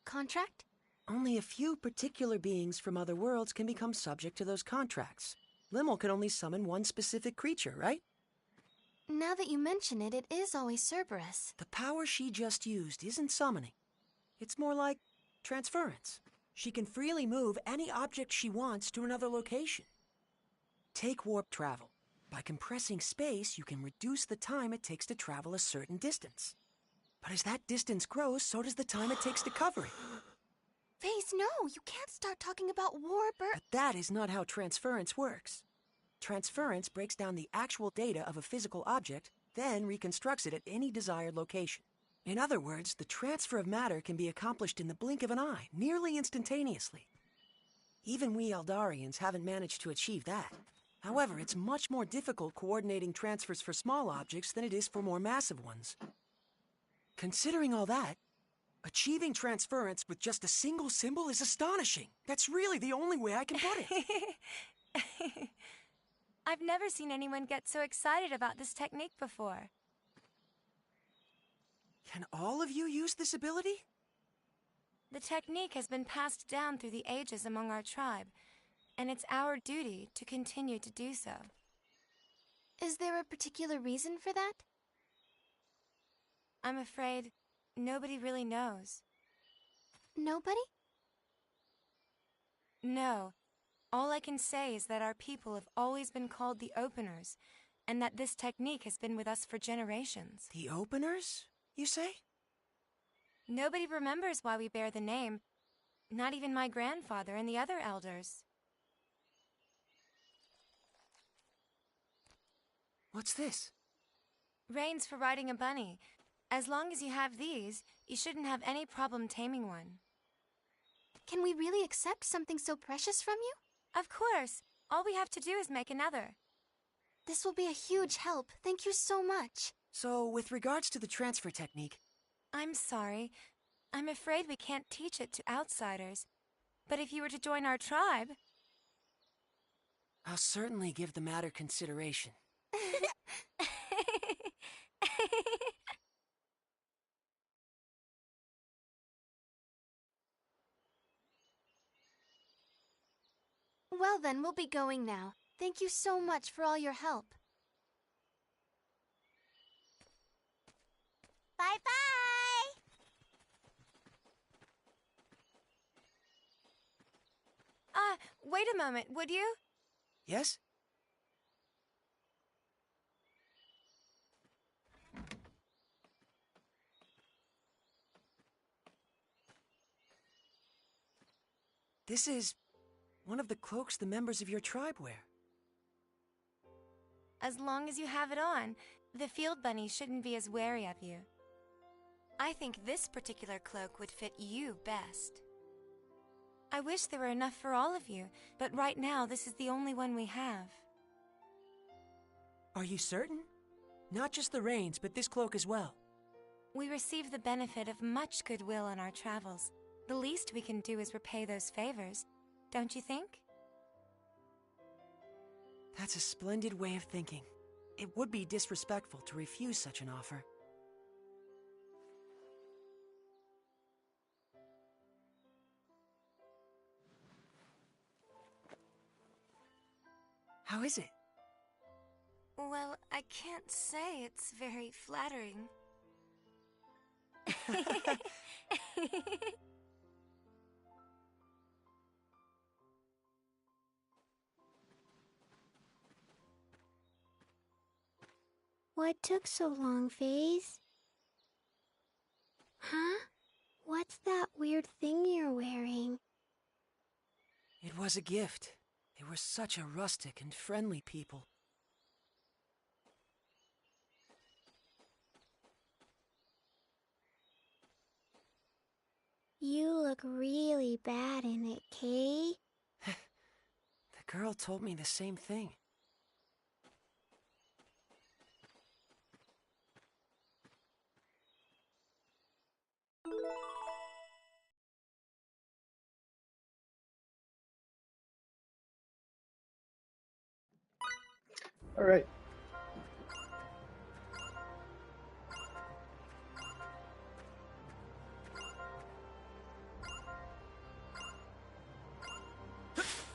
S3: Contract?
S4: Only a few particular beings from other worlds can become subject to those contracts. Limmel can only summon one specific creature, right?
S3: Now that you mention it, it is always Cerberus.
S4: The power she just used isn't summoning. It's more like transference. She can freely move any object she wants to another location. Take warp travel. By compressing space, you can reduce the time it takes to travel a certain distance. But as that distance grows, so does the time it takes to cover it.
S3: Phase, no, you can't start talking about warp or...
S4: But that is not how transference works. Transference breaks down the actual data of a physical object, then reconstructs it at any desired location. In other words, the transfer of matter can be accomplished in the blink of an eye, nearly instantaneously. Even we Eldarians haven't managed to achieve that. However, it's much more difficult coordinating transfers for small objects than it is for more massive ones. Considering all that, achieving transference with just a single symbol is astonishing. That's really the only way I can put it.
S11: I've never seen anyone get so excited about this technique before.
S4: Can all of you use this ability?
S11: The technique has been passed down through the ages among our tribe, and it's our duty to continue to do so.
S3: Is there a particular reason for that?
S11: I'm afraid nobody really knows.
S3: Nobody?
S11: No. All I can say is that our people have always been called the Openers, and that this technique has been with us for generations.
S4: The Openers, you say?
S11: Nobody remembers why we bear the name, not even my grandfather and the other elders.
S4: What's this?
S11: Reins for riding a bunny. As long as you have these, you shouldn't have any problem taming one.
S3: Can we really accept something so precious from you?
S11: Of course. All we have to do is make another.
S3: This will be a huge help. Thank you so much.
S4: So, with regards to the transfer technique...
S11: I'm sorry. I'm afraid we can't teach it to outsiders. But if you were to join our tribe...
S4: I'll certainly give the matter consideration.
S3: Well then, we'll be going now. Thank you so much for all your help.
S5: Bye-bye!
S11: Wait a moment, would you?
S4: Yes? This is one of the cloaks the members of your tribe wear.
S11: As long as you have it on, the field bunny shouldn't be as wary of you. I think this particular cloak would fit you best. I wish there were enough for all of you, but right now this is the only one we have.
S4: Are you certain? Not just the reins, but this cloak as well.
S11: We receive the benefit of much goodwill on our travels. The least we can do is repay those favors, don't you think?
S4: That's a splendid way of thinking. It would be disrespectful to refuse such an offer. How is it?
S11: Well, I can't say it's very flattering.
S6: What took so long, Faze? Huh? What's that weird thing you're wearing?
S4: It was a gift. They were such a rustic and friendly people.
S6: You look really bad in it, Kay.
S4: The girl told me the same thing.
S1: All right.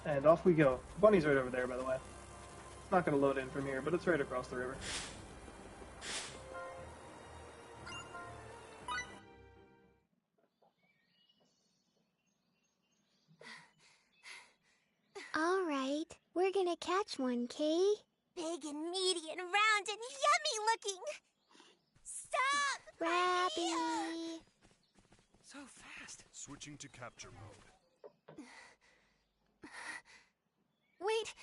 S1: And off we go. The bunny's right over there, by the way. It's not going to load in from here, but it's right across the river.
S6: All right, we're gonna catch one, Kay.
S5: Big and meaty and round and yummy looking. Stop!
S6: Rabby!
S7: So fast.
S2: Switching to capture mode.
S3: Wait.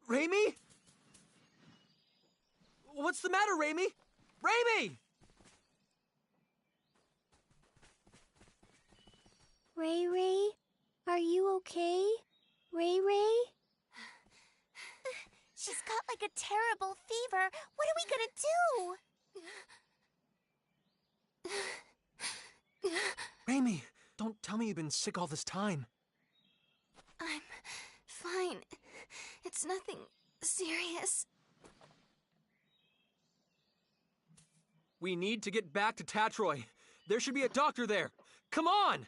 S7: Raimi? What's the matter, Raimi? Raimi!
S6: Ray Ray, are you okay? Ray Ray?
S5: She's got like a terrible fever. What are we gonna do?
S7: Raimi, don't tell me you've been sick all this time.
S3: I'm fine. It's nothing serious.
S7: We need to get back to Tatroy. There should be a doctor there. Come on!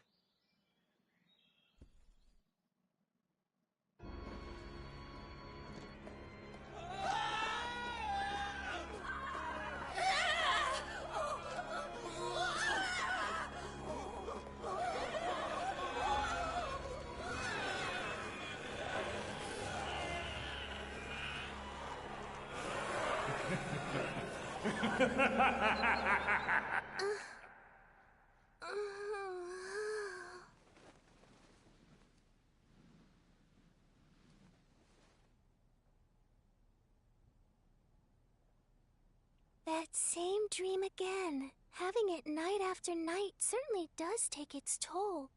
S6: That same dream again. Having it night after night certainly does take its toll.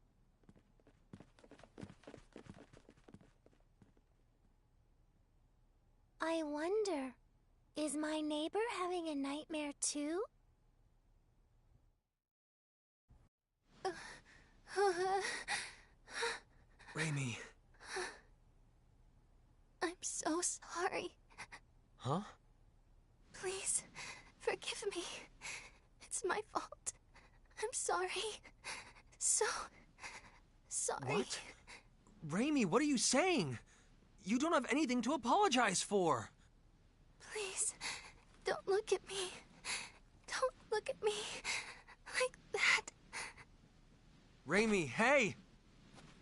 S6: I wonder, is my neighbor having a nightmare too?
S7: Raimi.
S3: I'm so sorry.
S7: Huh?
S3: Please, forgive me. It's my fault. I'm sorry. So sorry.
S7: What? Raimi, what are you saying? You don't have anything to apologize for.
S3: Please, don't look at me. Don't look at me like that.
S7: Raimi, hey!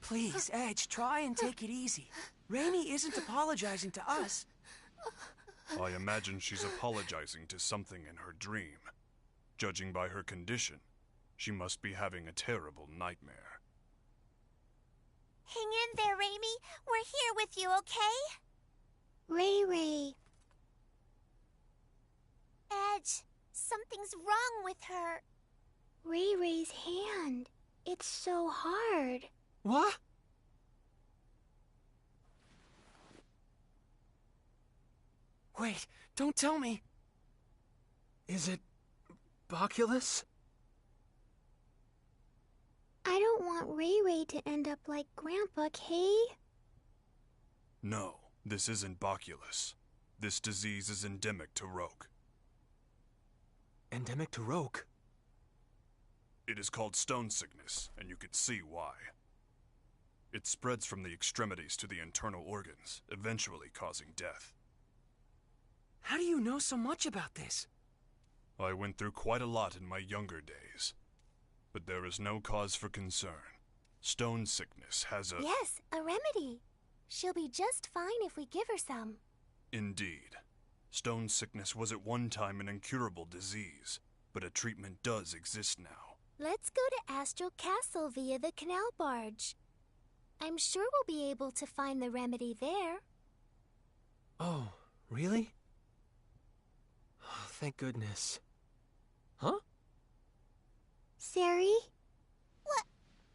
S4: Please, Edge, try and take it easy. Raimi isn't apologizing to us.
S2: I imagine she's apologizing to something in her dream. Judging by her condition, she must be having a terrible nightmare.
S5: Hang in there, Raimi. We're here with you, okay?
S6: Ray Ray.
S5: Edge, something's wrong with her.
S6: Ray Ray's hand. It's so hard.
S7: What? Wait, don't tell me. Is it Boculus?
S6: I don't want Ray Ray to end up like Grandpa, Kay.
S2: No, this isn't Boculus. This disease is endemic to Roke.
S7: Endemic to Roke?
S2: It is called stone sickness, and you can see why. It spreads from the extremities to the internal organs, eventually causing death.
S4: How do you know so much about this?
S2: I went through quite a lot in my younger days. But there is no cause for concern. Stone sickness has a...
S6: Yes, a remedy. She'll be just fine if we give her some.
S2: Indeed. Stone sickness was at one time an incurable disease, but a treatment does exist now.
S6: Let's go to Astral Castle via the canal barge. I'm sure we'll be able to find the remedy there.
S7: Oh, really? Oh, thank goodness. Huh?
S6: Sari?
S5: What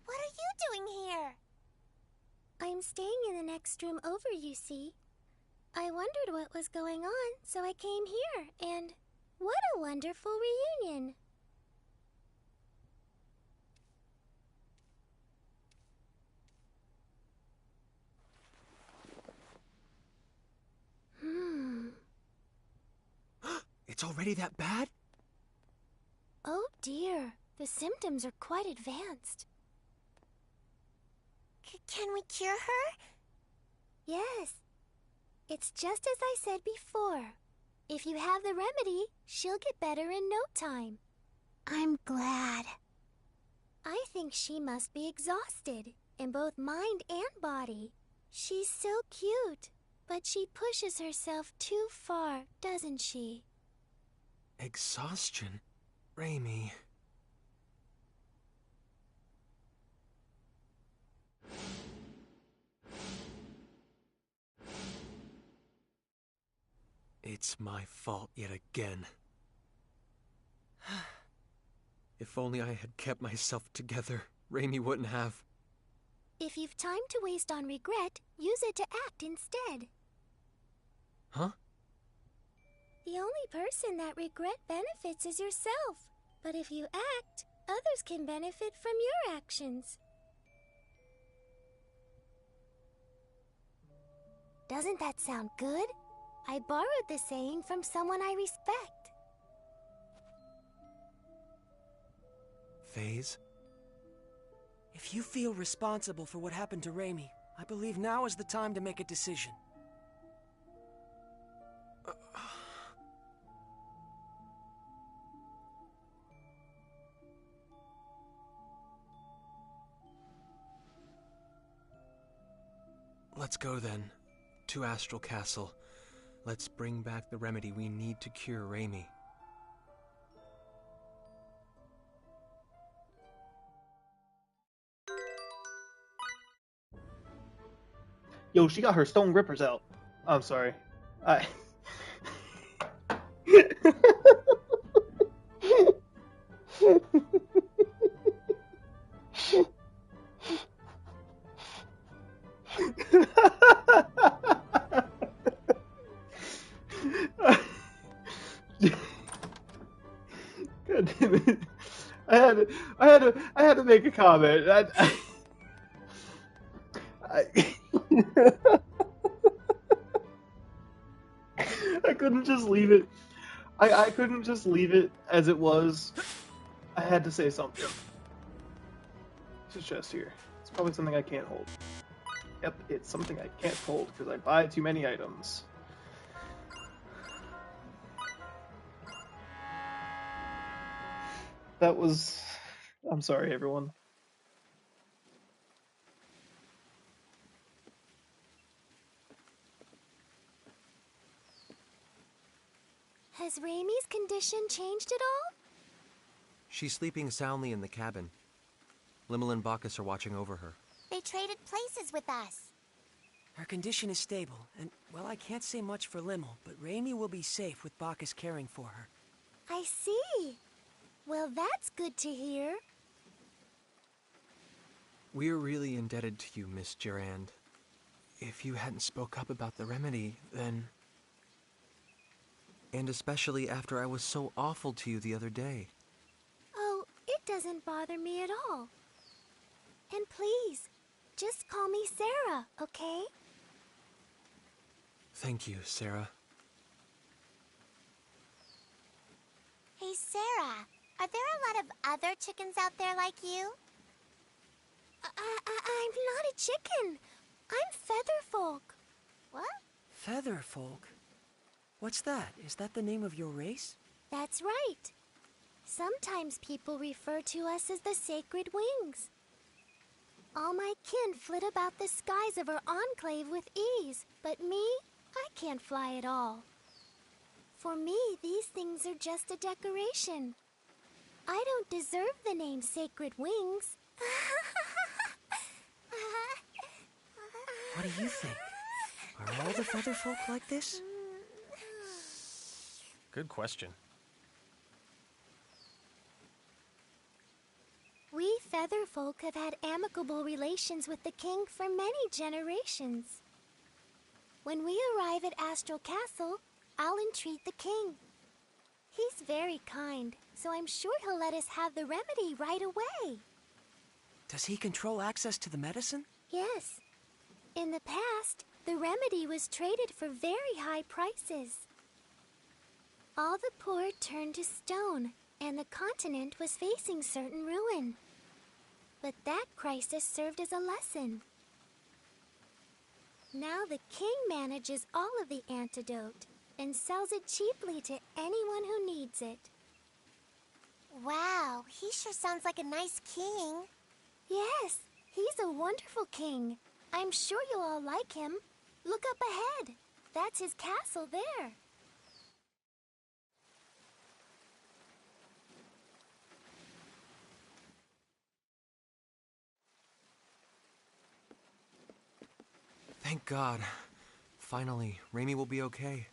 S5: are you doing here?
S6: I'm staying in the next room over, you see. I wondered what was going on, so I came here, and what a wonderful reunion.
S7: It's already that bad?
S6: Oh dear, the symptoms are quite advanced. Can we cure her? Yes. It's just as I said before. If you have the remedy, she'll get better in no time. I'm glad. I think she must be exhausted, in both mind and body. She's so cute, but she pushes herself too far, doesn't she?
S7: Exhaustion? Raimi. It's my fault yet again. If only I had kept myself together, Raimi wouldn't have.
S6: If you've time to waste on regret, use it to act instead.
S7: Huh?
S6: The only person that regret benefits is yourself. But if you act, others can benefit from your actions. Doesn't that sound good? I borrowed the saying from someone I respect.
S7: Phase?
S4: If you feel responsible for what happened to Raimi, I believe now is the time to make a decision.
S7: Let's go then. To Astral Castle. Let's bring back the remedy we need to cure Raimi.
S1: Yo, she got her stone grippers out. I'm sorry. I. God damn it! I had to make a comment. I couldn't just leave it. I couldn't just leave it as it was. I had to say something. It's a chest here. It's probably something I can't hold. Yep, it's something I can't hold because I buy too many items. That was... I'm sorry, everyone.
S6: Has Raimi's condition changed at all?
S7: She's sleeping soundly in the cabin. Limmel and Bacchus are watching over her.
S5: They traded places with us.
S4: Her condition is stable, and, well, I can't say much for Limmel, but Raimi will be safe with Bacchus caring for her.
S6: I see. Well, that's good to hear.
S7: We're really indebted to you, Miss Durand. If you hadn't spoke up about the remedy, then... And especially after I was so awful to you the other day.
S6: Oh, it doesn't bother me at all. And please, just call me Sarah, okay?
S7: Thank you, Sarah.
S5: Hey, Sarah, are there a lot of other chickens out there like you?
S6: I'm not a chicken. I'm Featherfolk.
S5: What?
S4: Featherfolk? What's that? Is that the name of your race?
S6: That's right. Sometimes people refer to us as the Sacred Wings. All my kin flit about the skies of our enclave with ease, but me, I can't fly at all. For me, these things are just a decoration. I don't deserve the name Sacred Wings.
S4: What do you think? Are all the Featherfolk like this?
S7: Good question.
S6: We Featherfolk have had amicable relations with the king for many generations. When we arrive at Astral Castle, I'll entreat the king. He's very kind, so I'm sure he'll let us have the remedy right away.
S4: Does he control access to the medicine?
S6: Yes. In the past, the remedy was traded for very high prices. All the poor turned to stone, and the continent was facing certain ruin. But that crisis served as a lesson. Now the king manages all of the antidote and sells it cheaply to anyone who needs it.
S5: Wow, he sure sounds like a nice king.
S6: Yes, he's a wonderful king. I'm sure you'll all like him. Look up ahead. That's his castle there.
S7: Thank God. Finally, Raimi will be okay.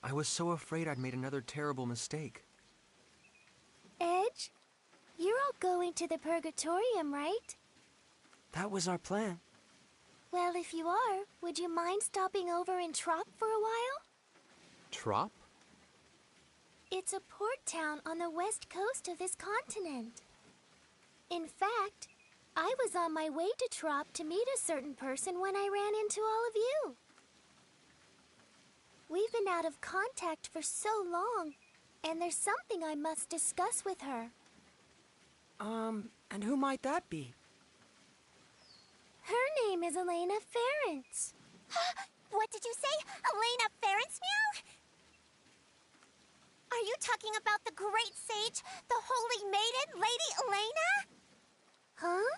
S7: I was so afraid I'd made another terrible mistake.
S6: Edge, you're all going to the Purgatorium, right?
S4: That was our plan.
S6: Well, if you are, would you mind stopping over in Trop for a while?
S7: Trop?
S6: It's a port town on the west coast of this continent. In fact, I was on my way to Trop to meet a certain person when I ran into all of you. We've been out of contact for so long, and there's something I must discuss with her.
S4: And who might that be?
S6: Her name is Elena Ference.
S5: What did you say? Elena Ference, meow? Are you talking about the great sage, the holy maiden, Lady Elena?
S6: Huh?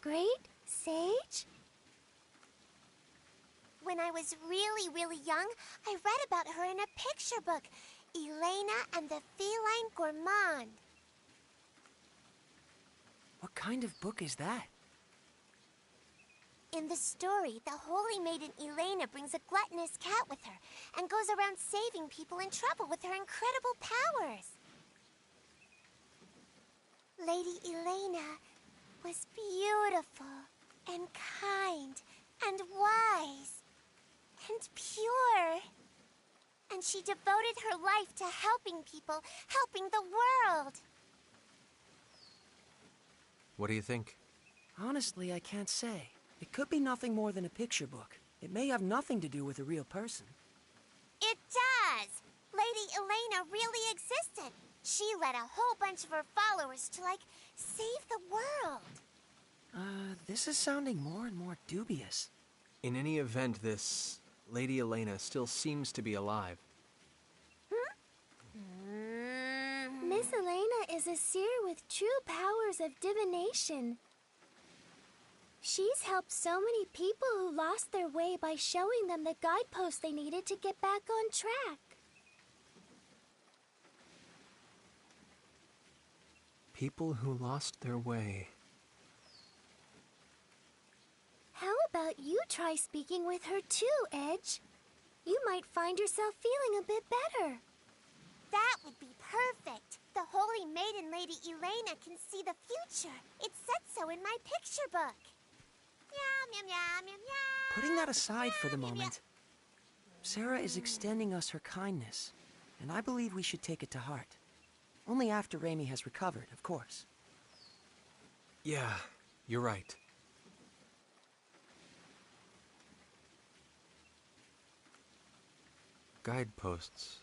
S6: Great sage?
S5: When I was really young, I read about her in a picture book, Elena and the Feline Gourmand.
S4: What kind of book is that?
S5: In the story, the holy maiden Elena brings a gluttonous cat with her and goes around saving people in trouble with her incredible powers. Lady Elena was beautiful and kind and wise and pure. And she devoted her life to helping people, helping the world.
S7: What do you think?
S4: Honestly, I can't say. It could be nothing more than a picture book. It may have nothing to do with a real person.
S5: It does! Lady Elena really existed. She led a whole bunch of her followers to, save the world.
S4: This is sounding more and more dubious.
S7: In any event, this Lady Elena still seems to be alive.
S6: Miss Elena is a seer with true powers of divination. She's helped so many people who lost their way by showing them the guideposts they needed to get back on track.
S7: People who lost their way.
S6: How about you try speaking with her too, Edge? You might find yourself feeling a bit better.
S5: That would be perfect. The holy maiden Lady Elena can see the future. It said so in my picture book. Meow, meow, meow, meow, meow.
S4: Putting that aside for the
S5: Meow, meow,
S4: moment, Sarah is extending us her kindness, and I believe we should take it to heart. Only after Raimi has recovered, of course.
S7: Yeah, you're right. Guideposts.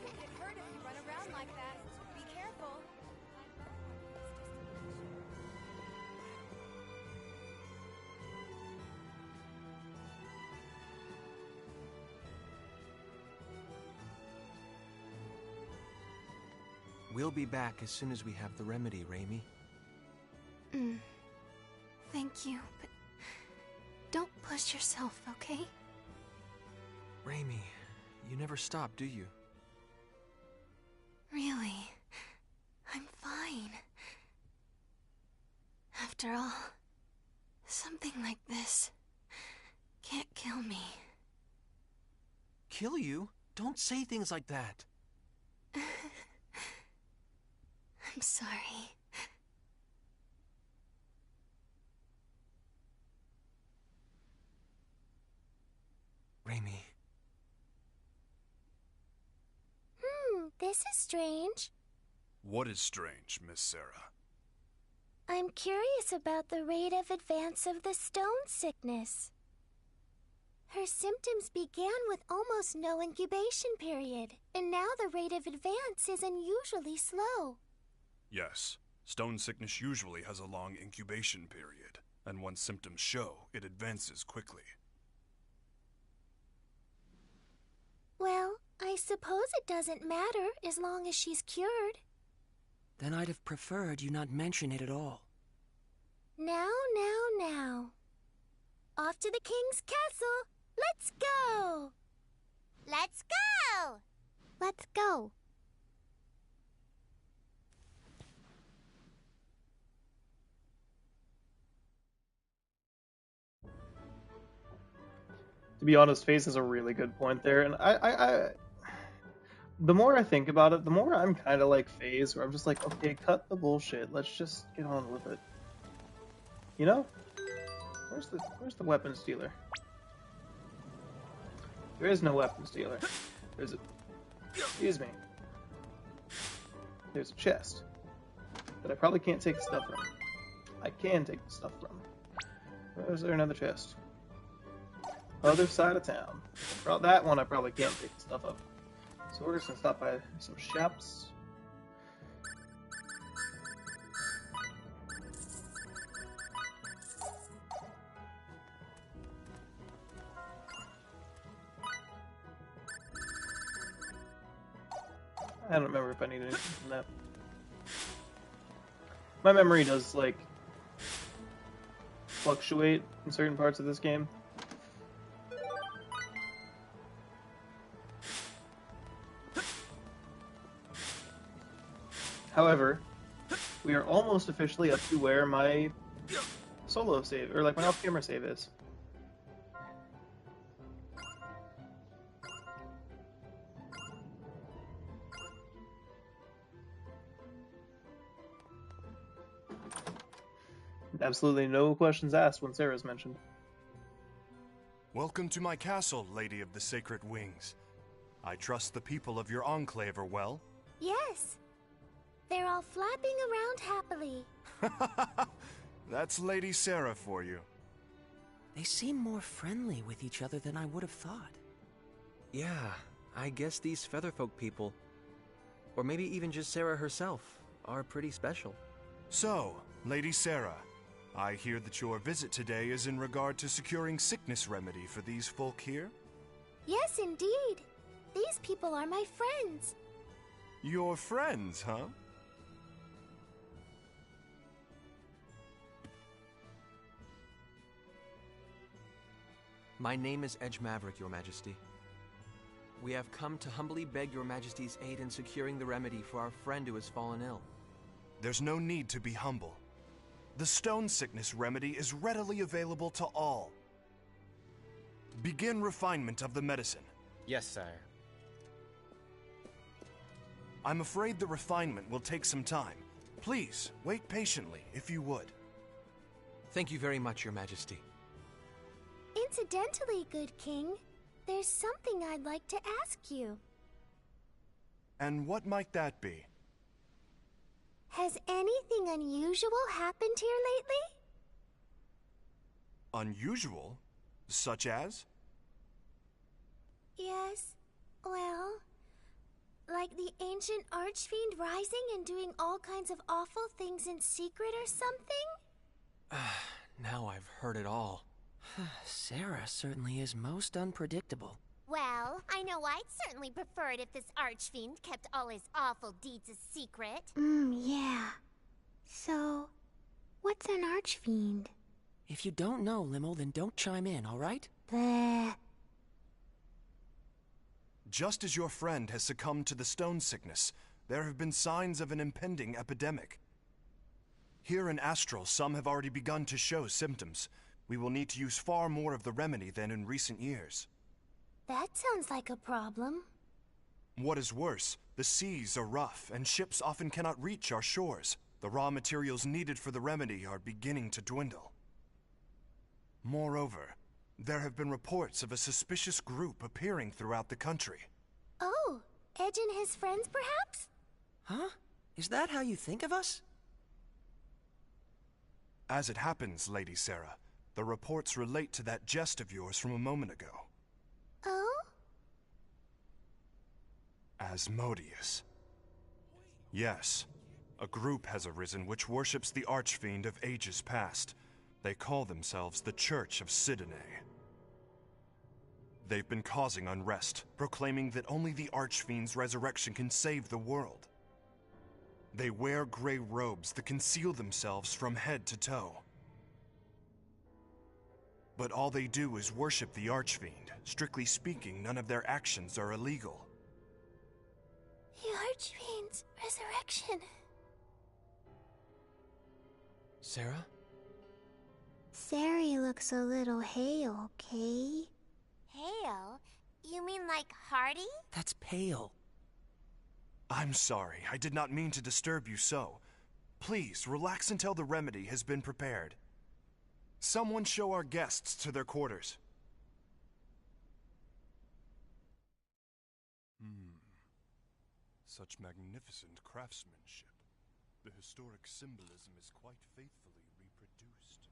S11: You'll get hurt if you run around like that. Be careful.
S7: We'll be back as soon as we have the remedy, Raimi.
S3: Thank you, but don't push yourself, okay?
S7: Raimi, you never stop, do you?
S3: Really, I'm fine. After all, something like this can't kill me.
S7: Kill you? Don't say things like that.
S3: I'm sorry.
S7: Raimi,
S6: This is strange.
S2: What is strange, Miss Sarah?
S6: I'm curious about the rate of advance of the stone sickness. Her symptoms began with almost no incubation period, and now the rate of advance is unusually slow.
S2: Yes, stone sickness usually has a long incubation period, and once symptoms show, it advances quickly.
S6: Well, I suppose it doesn't matter as long as she's cured.
S4: Then I'd have preferred you not mention it at all.
S6: Now. Off to the king's castle. Let's go!
S5: Let's go!
S6: Let's go.
S1: To be honest, Faze has a really good point there, and the more I think about it, the more I'm kind of like Faze, where I'm just like, okay, cut the bullshit. Let's just get on with it. You know? Where's the weapons dealer? There is no weapons dealer. There's a... Excuse me. There's a chest. But I probably can't take the stuff from. I can take the stuff from. Where's there another chest? Other side of town. That one I probably can't take the stuff up. So we're just gonna stop by some shops. I don't remember if I need anything from that. My memory does, like, fluctuate in certain parts of this game. However, we are almost officially up to where my solo save, or like my off-camera save is. Absolutely no questions asked when Sarah's mentioned.
S2: Welcome to my castle, Lady of the Sacred Wings. I trust the people of your enclave are well.
S6: Yes. They're all flapping around happily.
S2: That's Lady Sarah for you.
S4: They seem more friendly with each other than I would have thought.
S7: Yeah, I guess these Featherfolk people, or maybe even just Sarah herself, are pretty special.
S2: So, Lady Sarah, I hear that your visit today is in regard to securing sickness remedy for these folk here?
S6: Yes, indeed. These people are my friends.
S2: Your friends, huh?
S7: My name is Edge Maverick, Your Majesty. We have come to humbly beg Your Majesty's aid in securing the remedy for our friend who has fallen ill.
S2: There's no need to be humble. The stone sickness remedy is readily available to all. Begin refinement of the medicine.
S12: Yes, sire.
S2: I'm afraid the refinement will take some time. Please, wait patiently, if you would.
S7: Thank you very much, Your Majesty.
S6: Incidentally, good king, there's something I'd like to ask you.
S2: And what might that be?
S6: Has anything unusual happened here lately?
S2: Unusual? Such as?
S6: Yes, well, like the ancient archfiend rising and doing all kinds of awful things in secret or something?
S7: Now I've heard it all.
S4: Sarah certainly is most unpredictable.
S5: Well, I know I'd certainly prefer it if this archfiend kept all his awful deeds a secret.
S6: Yeah. So, what's an archfiend?
S4: If you don't know, Limo, then don't chime in, all right?
S6: Bleh.
S2: Just as your friend has succumbed to the stone sickness, there have been signs of an impending epidemic. Here in Astral, some have already begun to show symptoms. We will need to use far more of the remedy than in recent years.
S6: That sounds like a problem.
S2: What is worse, the seas are rough, and ships often cannot reach our shores. The raw materials needed for the remedy are beginning to dwindle. Moreover, there have been reports of a suspicious group appearing throughout the country.
S6: Oh,
S5: Edge and his friends, perhaps?
S4: Huh? Is that how you think of us?
S2: As it happens, Lady Sarah, the reports relate to that jest of yours from a moment ago.
S5: Oh?
S2: Asmodeus. Yes, a group has arisen which worships the Archfiend of ages past. They call themselves the Church of Sidene. They've been causing unrest, proclaiming that only the Archfiend's resurrection can save the world. They wear gray robes that conceal themselves from head to toe. But all they do is worship the Archfiend. Strictly speaking, none of their actions are illegal.
S5: The Archfiend's resurrection.
S7: Sarah?
S6: Sari looks a little hale, Kay.
S5: Hale? You mean like Hardy?
S4: That's pale.
S2: I'm sorry, I did not mean to disturb you so. Please, relax until the remedy has been prepared. Someone show our guests to their quarters. Such magnificent craftsmanship. The historic symbolism is quite faithfully reproduced.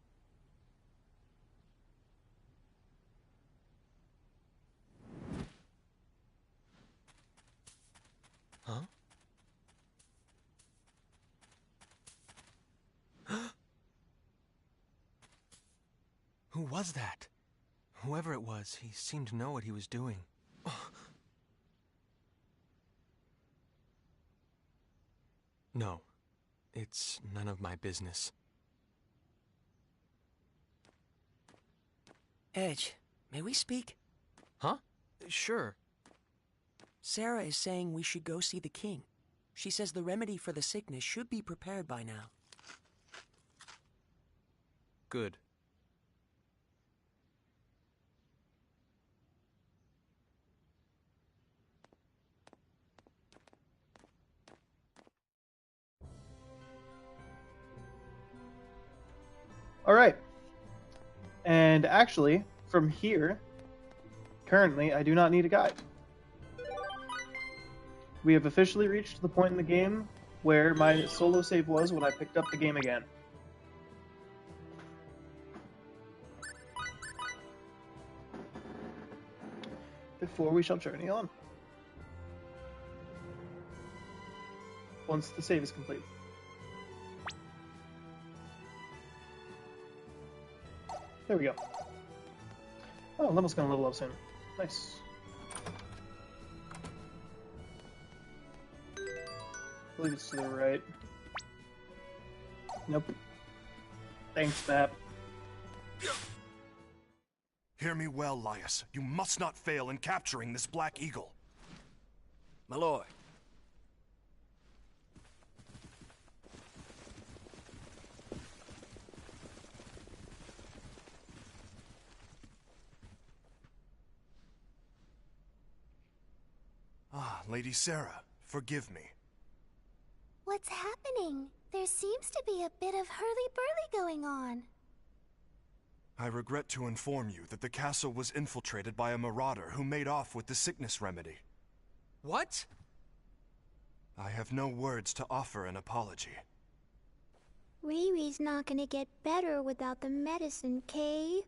S7: Huh? Who was that? Whoever it was, he seemed to know what he was doing. No, it's none of my business.
S4: Edge, may we speak?
S7: Huh? Sure.
S4: Sarah is saying we should go see the king. She says the remedy for the sickness should be prepared by now.
S7: Good.
S1: All right. And actually, from here, currently, I do not need a guide. We have officially reached the point in the game where my solo save was when I picked up the game again. Before we shall journey on. Once the save is complete. There we go. Oh, level's gonna level up soon. Nice. I believe it's to the right. Nope. Thanks, Map.
S2: Hear me well, Laius. You must not fail in capturing this Black Eagle.
S9: My lord.
S2: Ah, Lady Sarah, forgive me.
S5: What's happening? There seems to be a bit of hurly-burly going on.
S2: I regret to inform you that the castle was infiltrated by a marauder who made off with the sickness remedy.
S7: What?
S2: I have no words to offer an apology.
S6: Riri's not gonna get better without the medicine, Kay.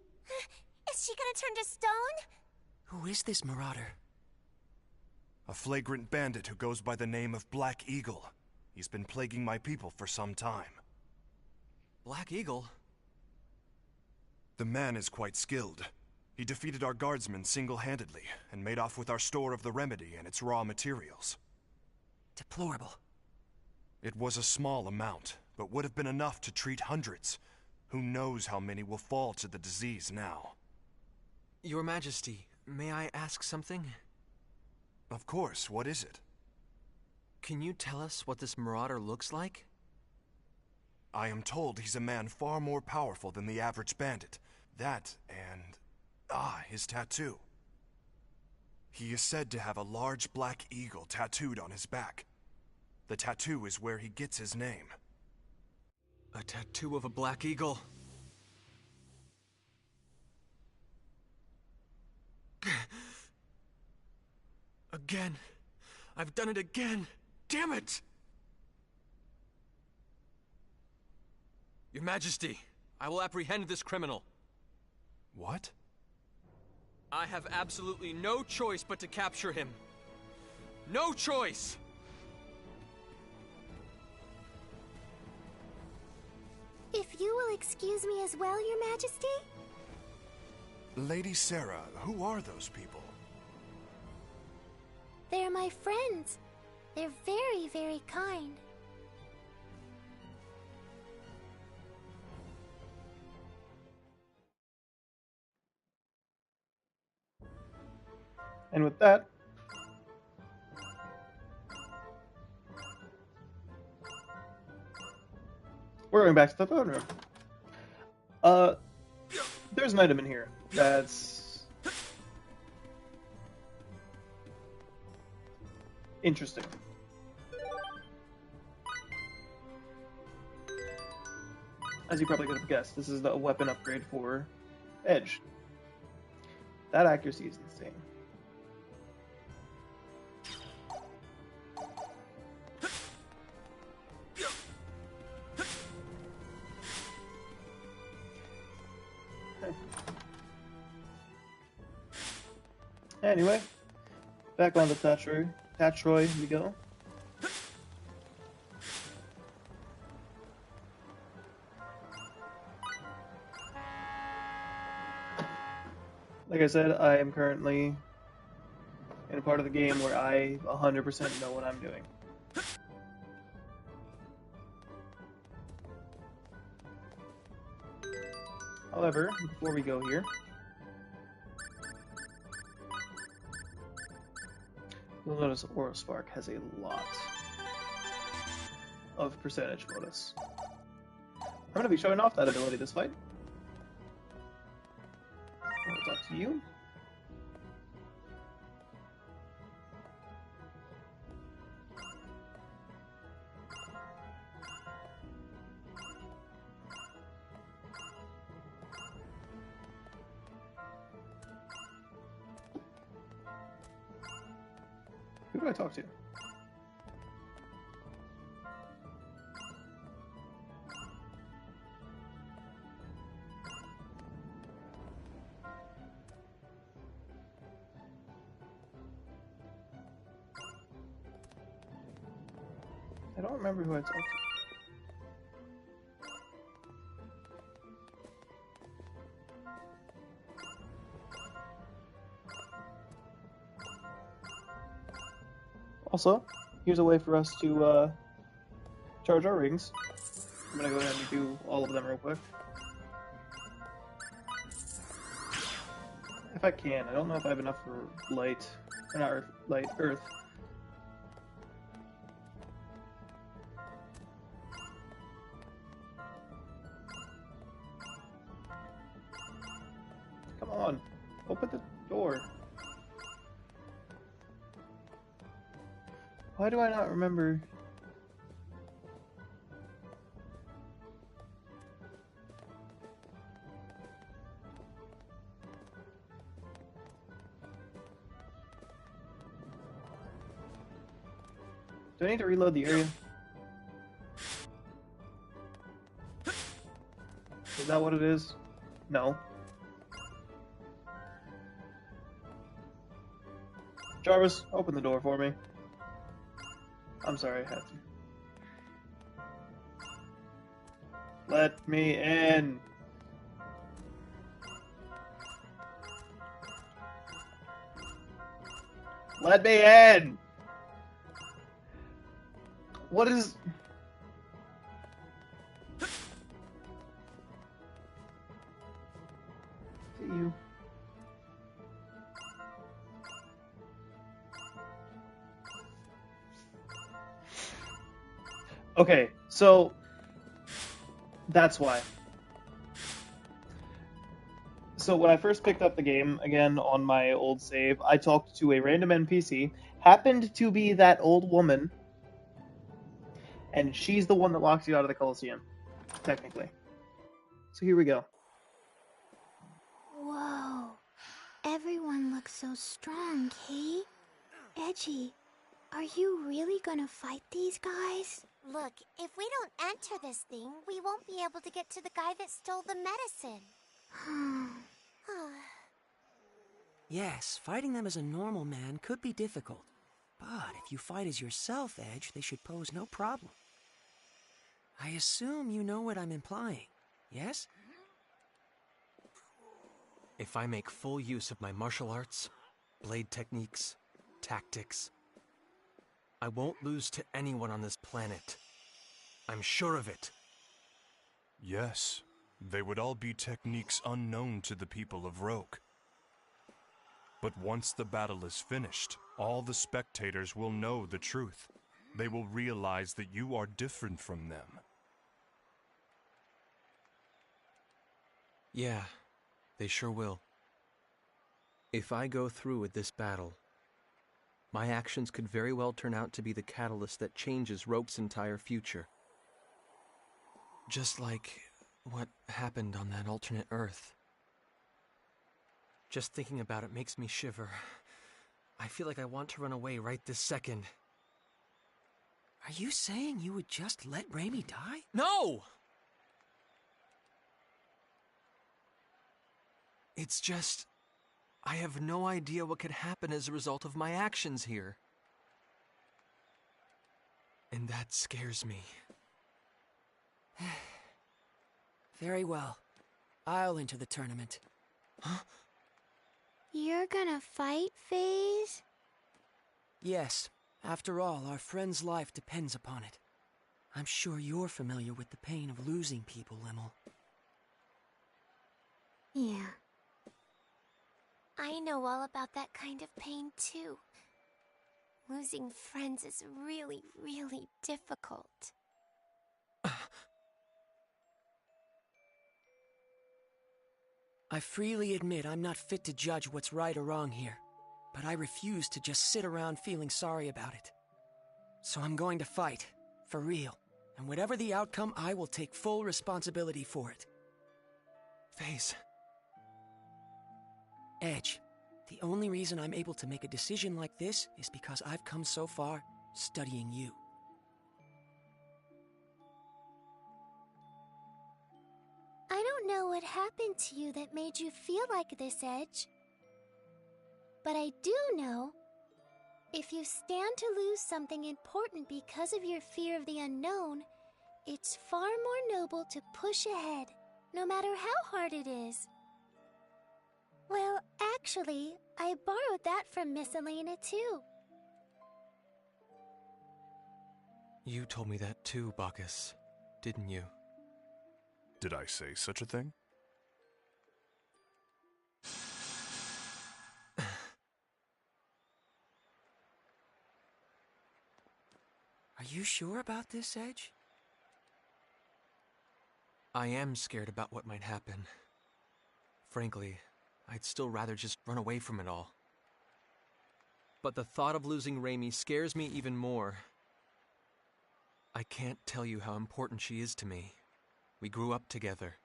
S5: Is she gonna turn to stone?
S4: Who is this marauder?
S2: A flagrant bandit who goes by the name of Black Eagle. He's been plaguing my people for some time.
S7: Black Eagle?
S2: The man is quite skilled. He defeated our guardsmen single-handedly and made off with our store of the remedy and its raw materials.
S4: Deplorable.
S2: It was a small amount, but would have been enough to treat hundreds. Who knows how many will fall to the disease now?
S7: Your Majesty, may I ask something?
S2: Of course, what is it?
S7: Can you tell us what this marauder looks like?
S2: I am told he's a man far more powerful than the average bandit. That and... his tattoo. He is said to have a large black eagle tattooed on his back. The tattoo is where he gets his name.
S7: A tattoo of a black eagle. Again, I've done it again! Damn it! Your Majesty, I will apprehend this criminal.
S2: What?
S7: I have absolutely no choice but to capture him. No choice!
S5: If you will excuse me as well, Your Majesty?
S2: Lady Sarah, who are those people?
S5: They're my friends. They're very, very kind.
S1: And with that, we're going back to the throne room. There's an item in here that's interesting. As you probably could have guessed, this is the weapon upgrade for Edge. That accuracy is insane. Anyway, back on the Tatroy we go. Like I said, I am currently in a part of the game where I 100% know what I'm doing. However, before we go here, you'll notice Aura Spark has a lot of percentage bonus. I'm going to be showing off that ability this fight. I'll talk to you. Who do I talk to? I don't remember who I talked to. Also, here's a way for us to charge our rings. I'm gonna go ahead and do all of them real quick. If I can. I don't know if I have enough for light. Or not earth, light, earth. Come on. Open the door. Why do I not remember? Do I need to reload the area? Is that what it is? No. Jarvis, open the door for me. I'm sorry, I had to. Let me in. Let me in. What is... you? Okay, so that's why. So when I first picked up the game, again on my old save, I talked to a random NPC, happened to be that old woman, and she's the one that locks you out of the Coliseum, technically. So here we go.
S6: Whoa. Everyone looks so strong, Kay. Edgy. Are you really gonna fight these guys?
S5: Look, if we don't enter this thing, we won't be able to get to the guy that stole the medicine.
S4: Yes, fighting them as a normal man could be difficult. But if you fight as yourself, Edge, they should pose no problem. I assume you know what I'm implying, yes?
S7: If I make full use of my martial arts, blade techniques, tactics, I won't lose to anyone on this planet. I'm sure of it.
S2: Yes, they would all be techniques unknown to the people of Roke. But once the battle is finished, all the spectators will know the truth. They will realize that you are different from them.
S7: Yeah, they sure will. If I go through with this battle, my actions could very well turn out to be the catalyst that changes Roke's entire future. Just like what happened on that alternate Earth. Just thinking about it makes me shiver. I feel like I want to run away right this second.
S4: Are you saying you would just let Raimi die?
S7: No! It's just, I have no idea what could happen as a result of my actions here. And that scares me.
S4: Very well. I'll enter the tournament.
S7: Huh?
S6: You're gonna fight, FaZe?
S4: Yes. After all, our friend's life depends upon it. I'm sure you're familiar with the pain of losing people, Limmel.
S6: Yeah.
S5: I know all about that kind of pain, too. Losing friends is really, really difficult.
S4: I freely admit I'm not fit to judge what's right or wrong here, but I refuse to just sit around feeling sorry about it. So I'm going to fight, for real, and whatever the outcome, I will take full responsibility for it.
S7: FaZe.
S4: Edge, the only reason I'm able to make a decision like this is because I've come so far studying you.
S5: I don't know what happened to you that made you feel like this, Edge. But I do know, if you stand to lose something important because of your fear of the unknown, it's far more noble to push ahead, no matter how hard it is. Well, actually, I borrowed that from Miss Elena, too.
S7: You told me that too, Bacchus, didn't you?
S2: Did I say such a thing?
S4: Are you sure about this, Edge?
S7: I am scared about what might happen. Frankly, I'd still rather just run away from it all. But the thought of losing Raimi scares me even more. I can't tell you how important she is to me. We grew up together.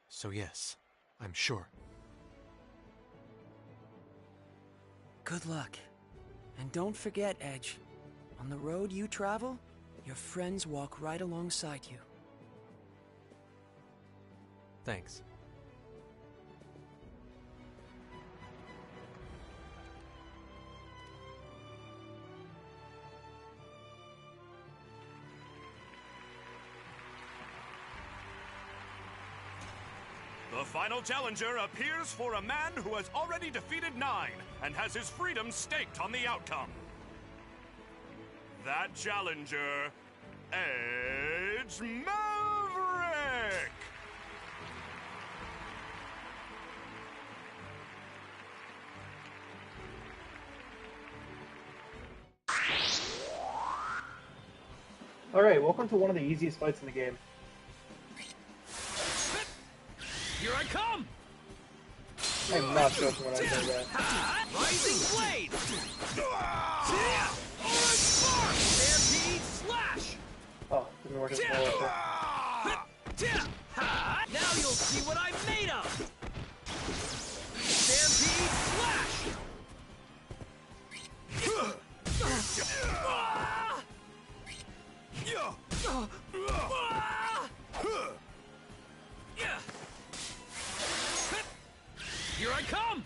S7: So yes, I'm sure.
S4: Good luck. And don't forget, Edge, on the road you travel, your friends walk right alongside you.
S7: Thanks.
S2: The final challenger appears for a man who has already defeated 9 and has his freedom staked on the outcome. That challenger, Edge Maverick!
S1: Alright, welcome to one of the easiest fights in the game.
S7: Here I come!
S1: I'm not joking when I say that.
S7: Rising blade! Orange spark! Stampede slash!
S1: Oh, didn't work as well as that.
S7: Now you'll see what I'm made of! Stampede slash! Here I come!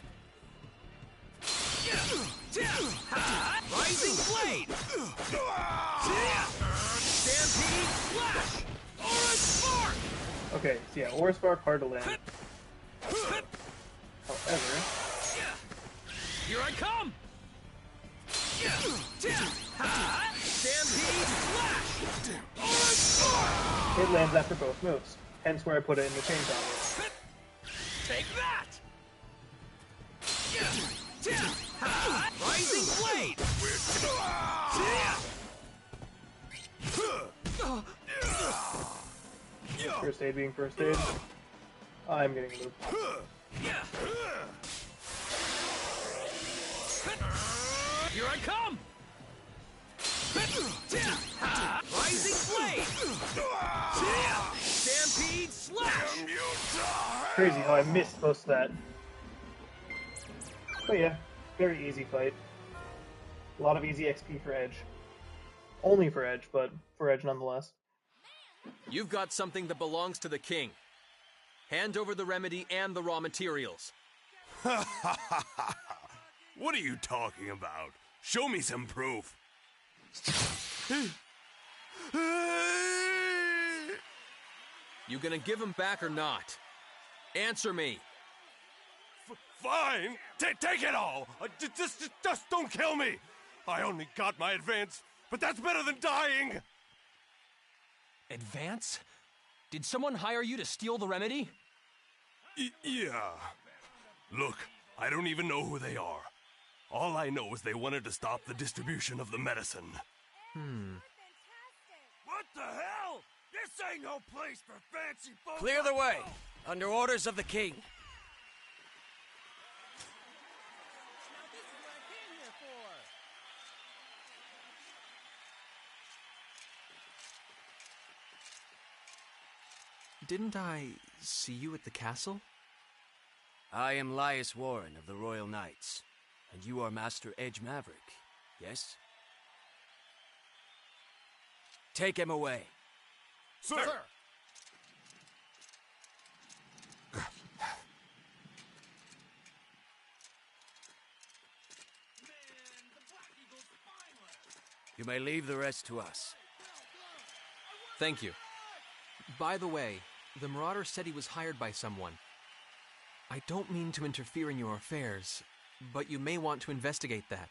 S7: Rising Blade! Stampede Slash! Aura Spark!
S1: Okay, so yeah, Aura Spark hard to land. However,
S7: here I come! Stampede Slash! Aura Spark!
S1: it lands after both moves. Hence where I put it in the chain combo.
S7: Take that! Rising Blade!
S1: First aid being first aid. I'm getting looped.
S7: Here I come! Rising Blade! Stampede Slash!
S1: Crazy how I missed most of that. But yeah, very easy fight. A lot of easy XP for Edge. Only for Edge, but for Edge nonetheless.
S7: You've got something that belongs to the king. Hand over the remedy and the raw materials.
S2: What are you talking about? Show me some proof.
S7: You gonna give him back or not? Answer me.
S2: Fine. Take it all. Just don't kill me. I only got my advance, but that's better than dying.
S7: Advance? Did someone hire you to steal the remedy?
S2: Yeah. Look, I don't even know who they are. All I know is they wanted to stop the distribution of the medicine.
S10: What the hell? This ain't no place for fancy folks.
S9: Clear the way, under orders of the king.
S7: Didn't I see you at the castle?
S9: I am Lias Warren of the Royal Knights, and you are Master Edge Maverick, yes? Take him away.
S2: Sir!
S9: You may leave the rest to us.
S7: Thank you. By the way, the Marauder said he was hired by someone. I don't mean to interfere in your affairs, but you may want to investigate that.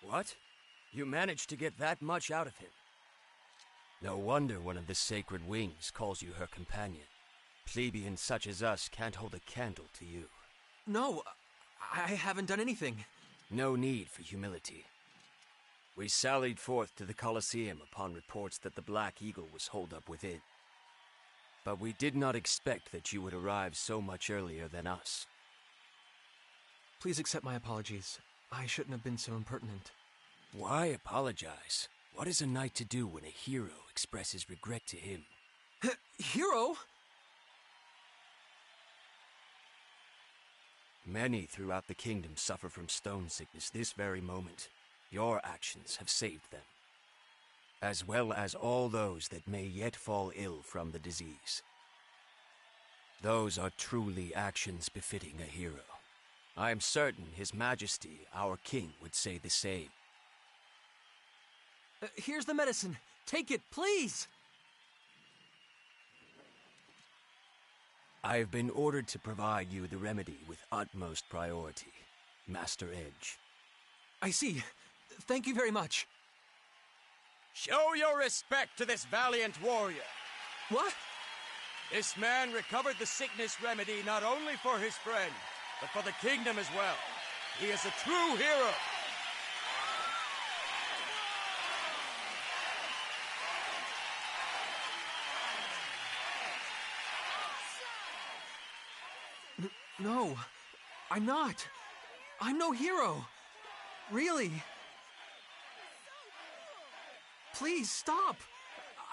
S9: What? You managed to get that much out of him? No wonder one of the Sacred Wings calls you her companion. Plebeians such as us can't hold a candle to you.
S7: No, I haven't done anything.
S9: No need for humility. We sallied forth to the Colosseum upon reports that the Black Eagle was holed up within. But we did not expect that you would arrive so much earlier than us.
S7: Please accept my apologies. I shouldn't have been so impertinent.
S9: Why apologize? What is a knight to do when a hero expresses regret to him?
S7: Hero?
S9: Many throughout the kingdom suffer from stone sickness this very moment. Your actions have saved them, as well as all those that may yet fall ill from the disease. Those are truly actions befitting a hero. I am certain His Majesty, our king, would say the same.
S7: Here's the medicine. Take it, please!
S9: I have been ordered to provide you the remedy with utmost priority, Master Edge.
S7: I see. Thank you very much.
S9: Show your respect to this valiant warrior.
S7: What?
S9: This man recovered the sickness remedy not only for his friend, but for the kingdom as well. He is a true hero.
S7: No, I'm not. I'm no hero. Really. Please stop.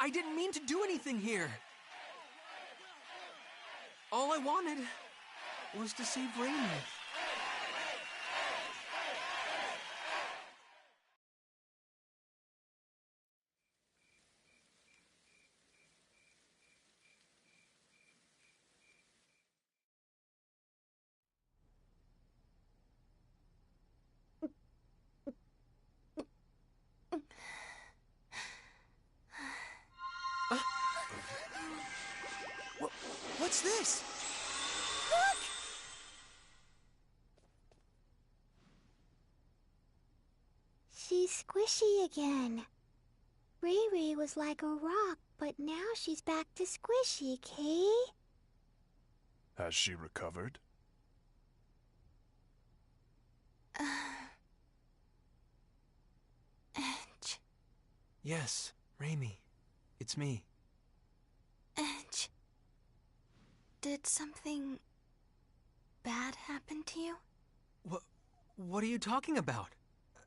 S7: I didn't mean to do anything here. All I wanted was to save Rainy.
S4: What's this?
S11: Look!
S6: She's squishy again. Ray Ray was like a rock, but now she's back to squishy, Kay?
S2: Has she recovered?
S3: Edge.
S7: Yes, Raimi. It's me.
S3: Edge. Did something bad happen to you?
S7: What are you talking about?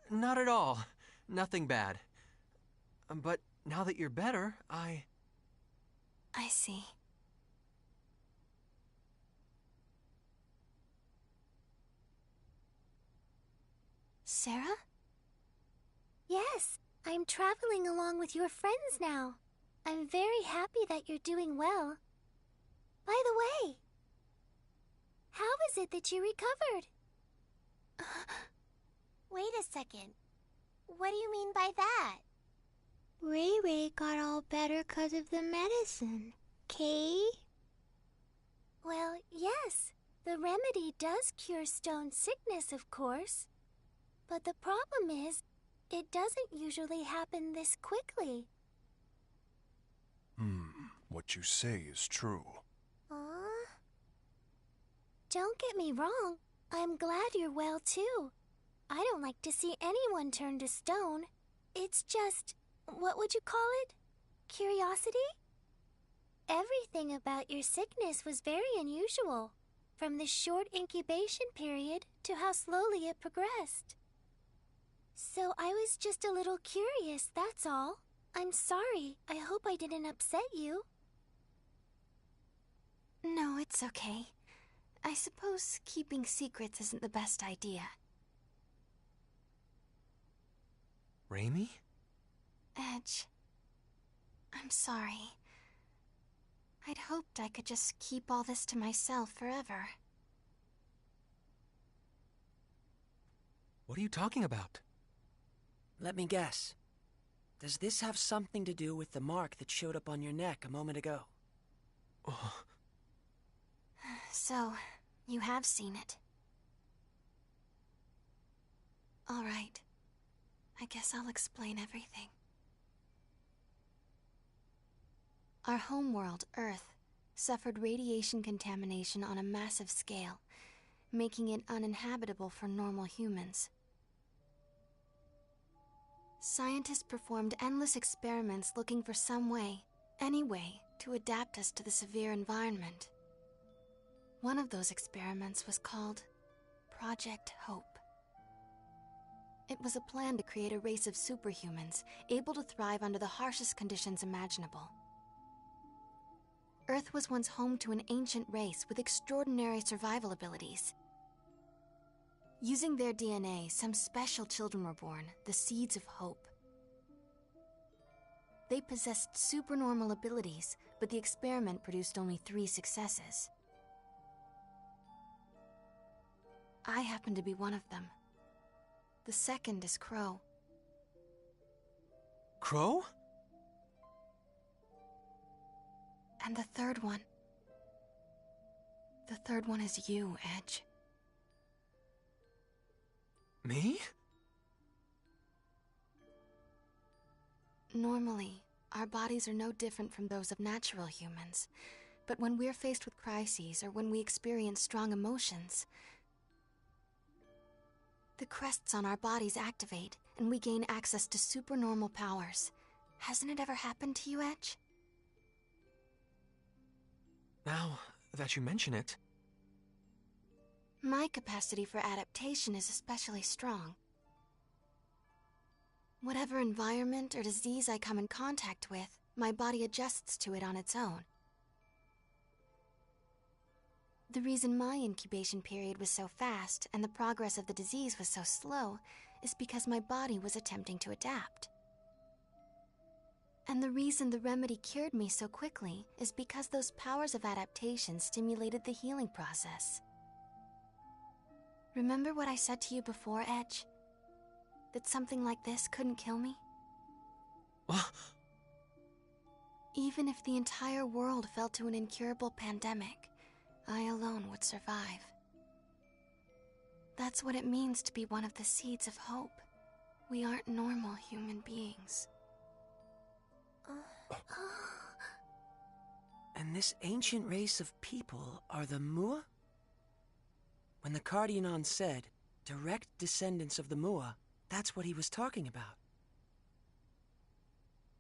S7: Not at all. Nothing bad. But now that you're better, I
S3: see. Sarah?
S6: Yes, I'm traveling along with your friends now. I'm very happy that you're doing well. By the way, how is it that you recovered?
S5: Wait a second. What do you mean by that?
S6: Ray Ray got all better 'cause of the medicine, Kay?
S5: Well, yes. The remedy does cure stone sickness, of course. But the problem is, it doesn't usually happen this quickly.
S2: What you say is true.
S5: Don't get me wrong. I'm glad you're well, too. I don't like to see anyone turn to stone. It's just, what would you call it? Curiosity? Everything about your sickness was very unusual, from the short incubation period to how slowly it progressed. So I was just a little curious, that's all. I'm sorry. I hope I didn't upset you.
S3: No, it's okay. I suppose keeping secrets isn't the best idea.
S7: Raimi?
S3: Edge, I'm sorry. I'd hoped I could just keep all this to myself forever.
S7: What are you talking about?
S4: Let me guess. Does this have something to do with the mark that showed up on your neck a moment ago?
S7: Oh.
S3: So, you have seen it. All right. I guess I'll explain everything. Our homeworld, Earth, suffered radiation contamination on a massive scale, making it uninhabitable for normal humans. Scientists performed endless experiments looking for some way, any way, to adapt us to the severe environment. One of those experiments was called Project Hope. It was a plan to create a race of superhumans, able to thrive under the harshest conditions imaginable. Earth was once home to an ancient race with extraordinary survival abilities. Using their DNA, some special children were born, the seeds of hope. They possessed supernormal abilities, but the experiment produced only 3 successes. I happen to be one of them. The second is Crow.
S7: Crow?
S3: And the third one. The third one is you, Edge.
S7: Me?
S3: Normally, our bodies are no different from those of natural humans. But when we're faced with crises or when we experience strong emotions, the crests on our bodies activate and we gain access to supernormal powers. Hasn't it ever happened to you, Edge?
S7: Now that you mention it.
S3: My capacity for adaptation is especially strong. Whatever environment or disease I come in contact with, my body adjusts to it on its own. The reason my incubation period was so fast and the progress of the disease was so slow is because my body was attempting to adapt. And the reason the remedy cured me so quickly is because those powers of adaptation stimulated the healing process. Remember what I said to you before, Edge? That something like this couldn't kill me? Even if the entire world fell to an incurable pandemic, I alone would survive. That's what it means to be one of the seeds of hope. We aren't normal human beings.
S4: And this ancient race of people are the Mua? When the Cardionon said, direct descendants of the Mua, that's what he was talking about.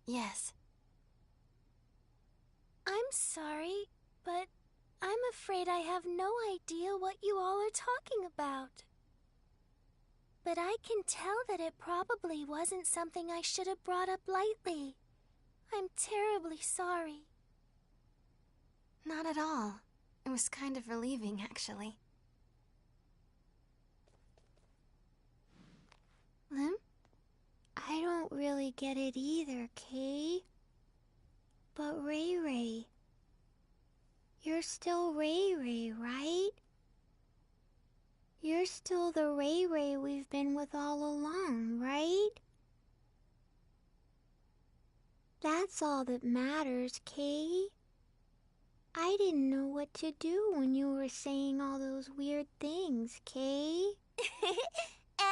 S3: Yes.
S6: I'm sorry, but I'm afraid I have no idea what you all are talking about. But I can tell that it probably wasn't something I should have brought up lightly. I'm terribly sorry.
S3: Not at all. It was kind of relieving, actually.
S6: Lim? I don't really get it either, Kay. But Ray Ray, you're still Ray Ray, right? You're still the Ray Ray we've been with all along, right? That's all that matters, Kay. I didn't know what to do when you were saying all those weird things, Kay.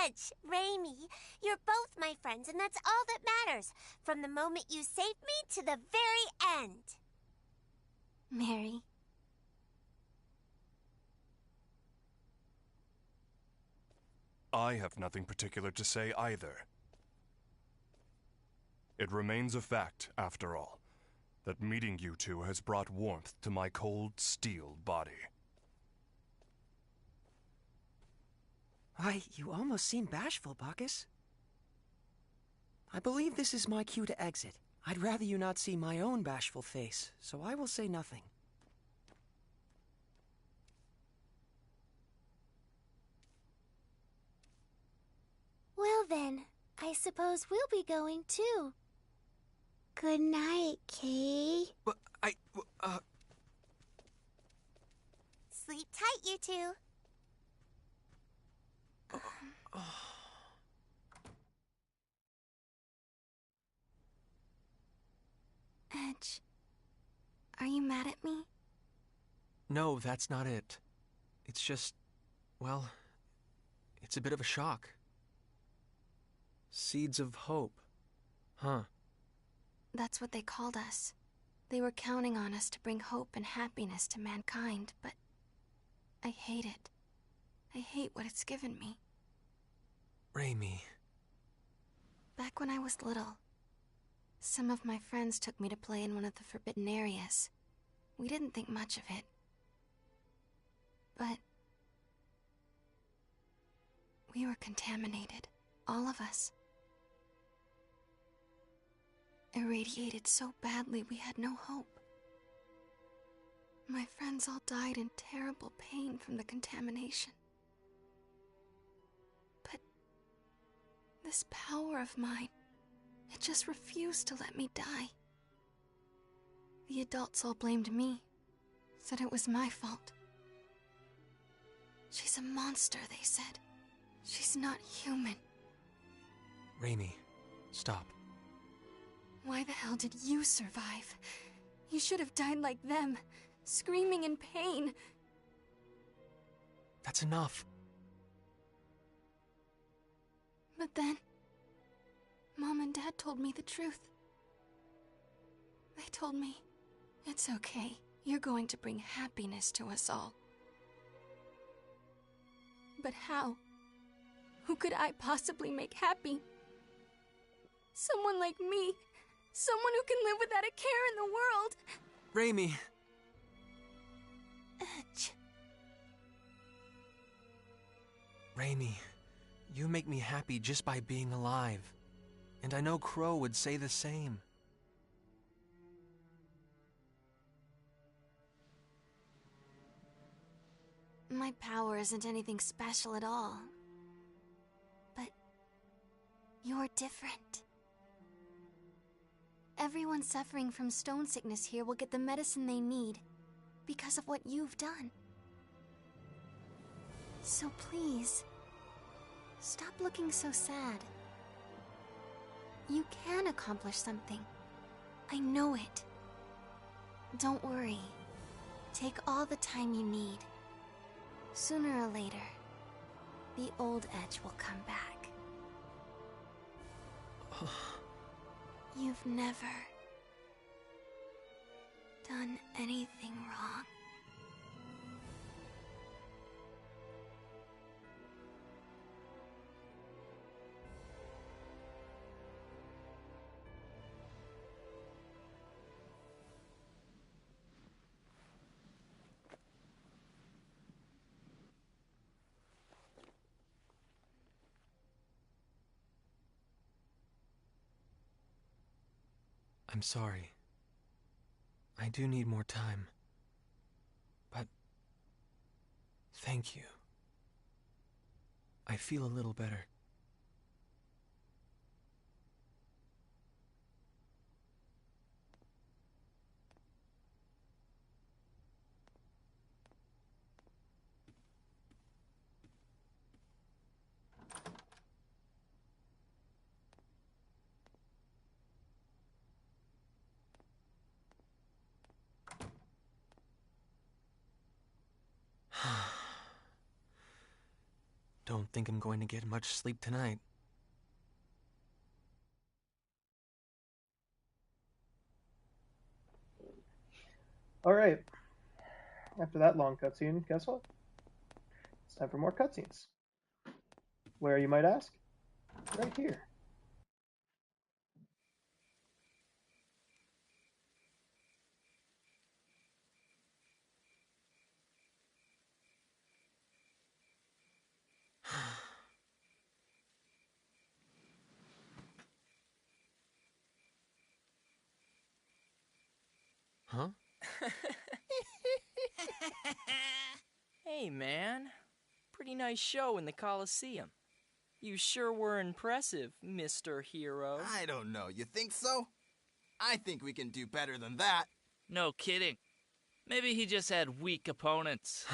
S5: Edge, Raimi, you're both my friends, and that's all that matters. From the moment you saved me to the very end.
S3: Mary.
S2: I have nothing particular to say either. It remains a fact, after all, that meeting you two has brought warmth to my cold steel body.
S4: Why, you almost seem bashful, Bacchus. I believe this is my cue to exit. I'd rather you not see my own bashful face, so I will say nothing.
S6: Well then, I suppose we'll be going too. Good night, Kay.
S4: But
S5: Sleep tight, you two.
S3: Edge, are you mad at me?
S7: No, that's not it. It's just, well, it's a bit of a shock. Seeds of hope. Huh.
S3: That's what they called us. They were counting on us to bring hope and happiness to mankind, but I hate it. I hate what it's given me.
S7: Raimi.
S3: Back when I was little, some of my friends took me to play in one of the forbidden areas. We didn't think much of it. But we were contaminated, all of us. Irradiated so badly we had no hope. My friends all died in terrible pain from the contamination. But this power of mine, it just refused to let me die. The adults all blamed me, said it was my fault. She's a monster, they said. She's not human.
S7: Raimi, stop.
S3: Why the hell did you survive? You should have died like them, screaming in pain.
S7: That's enough.
S3: But then, Mom and Dad told me the truth. They told me, it's okay, you're going to bring happiness to us all. But how? Who could I possibly make happy? Someone like me. Someone who can live without a care in the world.
S7: Raimi.
S3: Edge.
S7: Raimi, you make me happy just by being alive. And I know Crow would say the same.
S3: My power isn't anything special at all. But you're different. Everyone suffering from stone sickness here will get the medicine they need because of what you've done. So please, stop looking so sad. You can accomplish something. I know it. Don't worry. Take all the time you need. Sooner or later, the old Edge will come back. You've never done anything wrong.
S7: I'm sorry. I do need more time. But thank you. I feel a little better. Don't think I'm going to get much sleep tonight.
S1: Alright. After that long cutscene, guess what? It's time for more cutscenes. Where, you might ask? Right here.
S7: Huh?
S12: Hey, man. Pretty nice show in the Coliseum. You sure were impressive, Mr. Hero.
S13: I don't know. You think so? I think we can do better than that.
S14: No kidding. Maybe he just had weak opponents.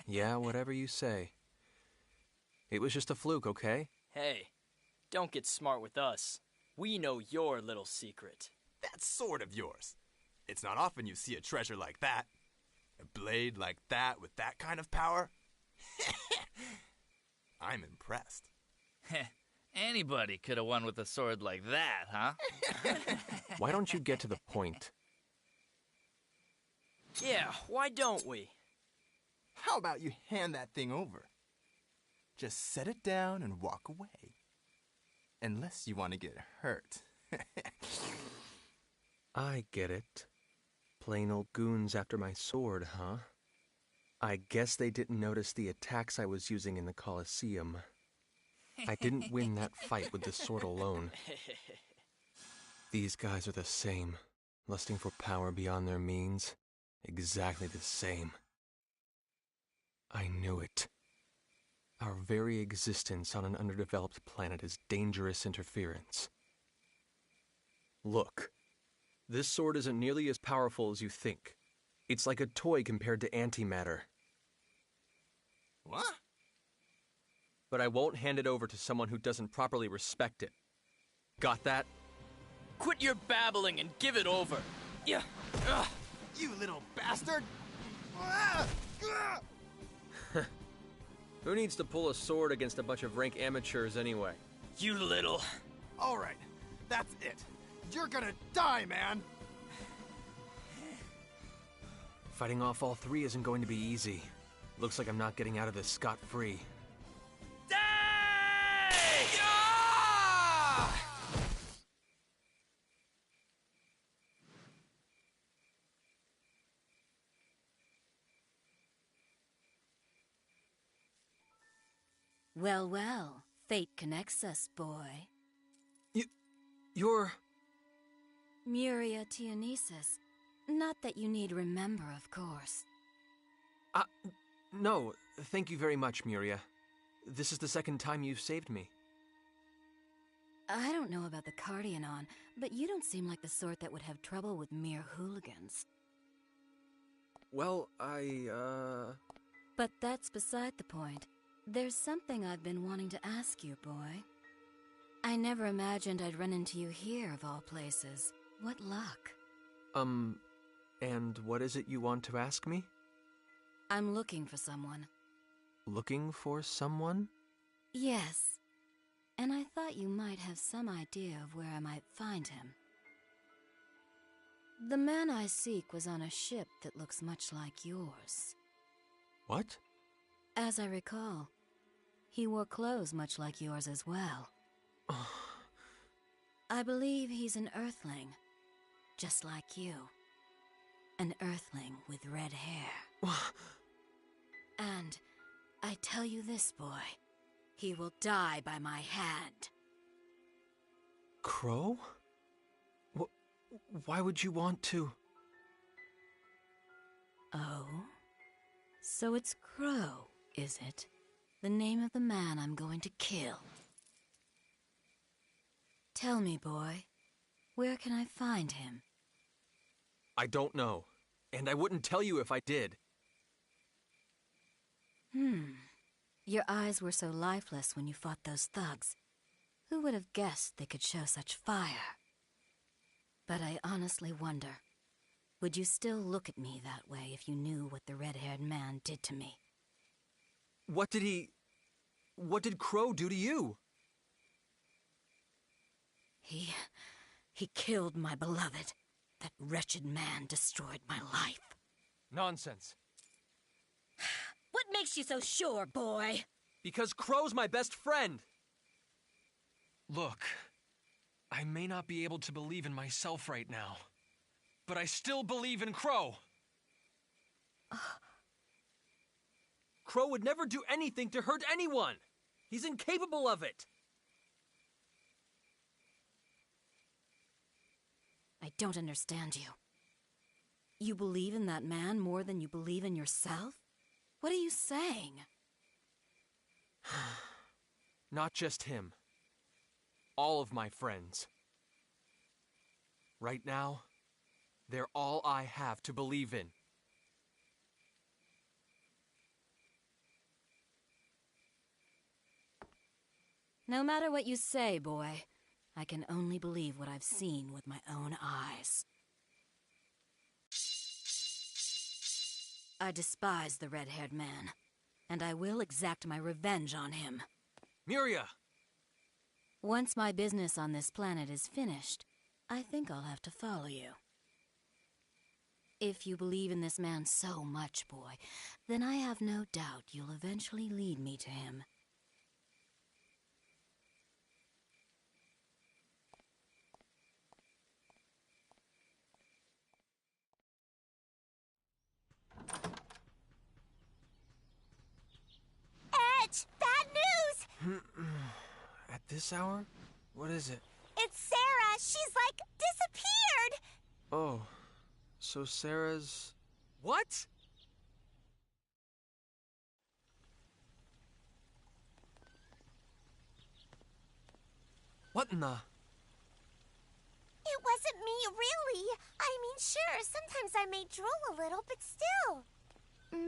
S7: Yeah, whatever you say. It was just a fluke, okay?
S12: Hey, don't get smart with us. We know your little secret.
S13: That's sort of yours. It's not often you see a treasure like that. A blade like that with that kind of power. I'm impressed.
S14: Anybody could have won with a sword like that, huh?
S7: Why don't you get to the point?
S12: Yeah, why don't we?
S13: How about you hand that thing over? Just set it down and walk away. Unless you want to get hurt.
S7: I get it. Plain old goons after my sword, huh? I guess they didn't notice the attacks I was using in the Coliseum. I didn't win that fight with the sword alone. These guys are the same, lusting for power beyond their means. Exactly the same. I knew it. Our very existence on an underdeveloped planet is dangerous interference. Look, this sword isn't nearly as powerful as you think. It's like a toy compared to antimatter.
S13: What?
S7: But I won't hand it over to someone who doesn't properly respect it. Got that?
S12: Quit your babbling and give it over. Yeah.
S13: You little bastard!
S7: Who needs to pull a sword against a bunch of rank amateurs anyway?
S12: You little...
S13: All right, that's it. You're gonna die, man!
S7: Fighting off all three isn't going to be easy. Looks like I'm not getting out of this scot-free.
S15: Well, well, fate connects us, boy.
S7: You're...
S15: Muria Tianesis. Not that you need remember, of course.
S7: No, thank you very much, Muria. This is the second time you've saved me.
S15: I don't know about the Cardionon, but you don't seem like the sort that would have trouble with mere hooligans.
S7: Well,
S15: But that's beside the point. There's something I've been wanting to ask you, boy. I never imagined I'd run into you here, of all places. What luck?
S7: And what is it you want to ask me?
S15: I'm looking for someone.
S7: Looking for someone?
S15: Yes. And I thought you might have some idea of where I might find him. The man I seek was on a ship that looks much like yours.
S7: What?
S15: As I recall, he wore clothes much like yours as well. I believe he's an Earthling, just like you. An Earthling with red hair. And I tell you this, boy, he will die by my hand.
S7: Crow? Why would you want to?
S15: Oh? So it's Crow, is it? The name of the man I'm going to kill. Tell me, boy, where can I find him?
S7: I don't know, and I wouldn't tell you if I did.
S15: Your eyes were so lifeless when you fought those thugs. Who would have guessed they could show such fire? But I honestly wonder, would you still look at me that way if you knew what the red-haired man did to me?
S7: What did Crow do to you?
S15: He killed my beloved. That wretched man destroyed my life.
S7: Nonsense.
S15: What makes you so sure, boy?
S7: Because Crow's my best friend. Look, I may not be able to believe in myself right now, but I still believe in Crow. Crow would never do anything to hurt anyone. He's incapable of it.
S15: I don't understand you. You believe in that man more than you believe in yourself? What are you saying?
S7: Not just him. All of my friends. Right now, they're all I have to believe in.
S15: No matter what you say, boy, I can only believe what I've seen with my own eyes. I despise the red-haired man, and I will exact my revenge on him.
S7: Miria!
S15: Once my business on this planet is finished, I think I'll have to follow you. If you believe in this man so much, boy, then I have no doubt you'll eventually lead me to him.
S5: Edge! Bad news!
S7: At this hour? What is it?
S5: It's Sarah! She's, like, disappeared!
S7: Oh, so Sarah's... What? What in the...
S5: It wasn't me, really. I mean, sure, sometimes I may drool a little, but still.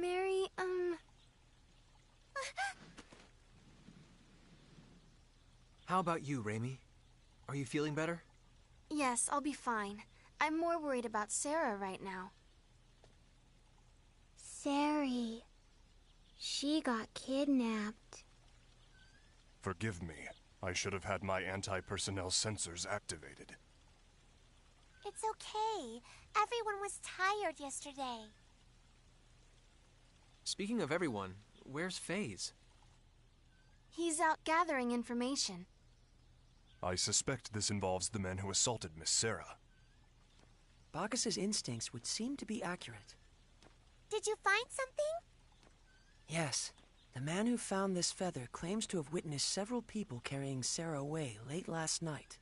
S3: Mary,
S7: How about you, Raimi? Are you feeling better?
S3: Yes, I'll be fine. I'm more worried about Sarah right now.
S6: Sari. She got kidnapped.
S2: Forgive me. I should have had my anti-personnel sensors activated.
S5: It's okay. Everyone was tired yesterday.
S7: Speaking of everyone, where's FaZe?
S3: He's out gathering information.
S2: I suspect this involves the men who assaulted Miss Sarah.
S4: Bacchus's instincts would seem to be accurate.
S5: Did you find something?
S4: Yes. The man who found this feather claims to have witnessed several people carrying Sarah away late last night.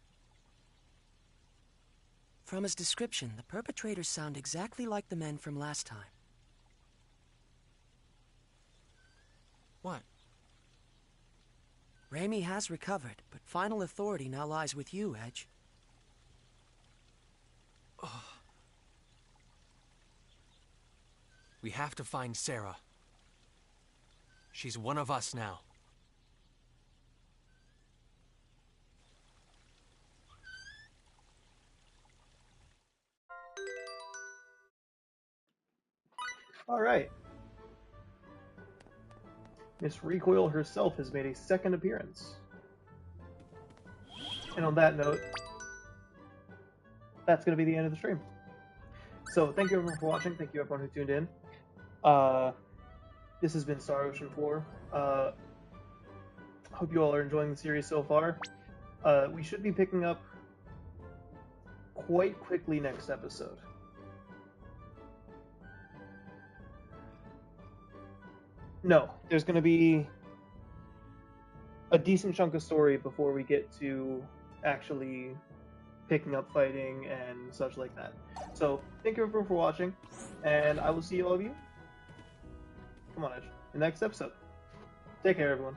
S4: From his description, the perpetrators sound exactly like the men from last time.
S7: What?
S4: Raimi has recovered, but final authority now lies with you, Edge.
S7: We have to find Sarah. She's one of us now.
S1: Miss Recoil herself has made a second appearance. And on that note, that's going to be the end of the stream. So thank you everyone for watching. Thank you everyone who tuned in. This has been Star Ocean 4. Hope you all are enjoying the series so far. We should be picking up quite quickly next episode. No, there's going to be a decent chunk of story before we get to actually picking up fighting and such like that. So, thank you everyone for watching, and I will see all of you, come on Edge, in the next episode. Take care everyone.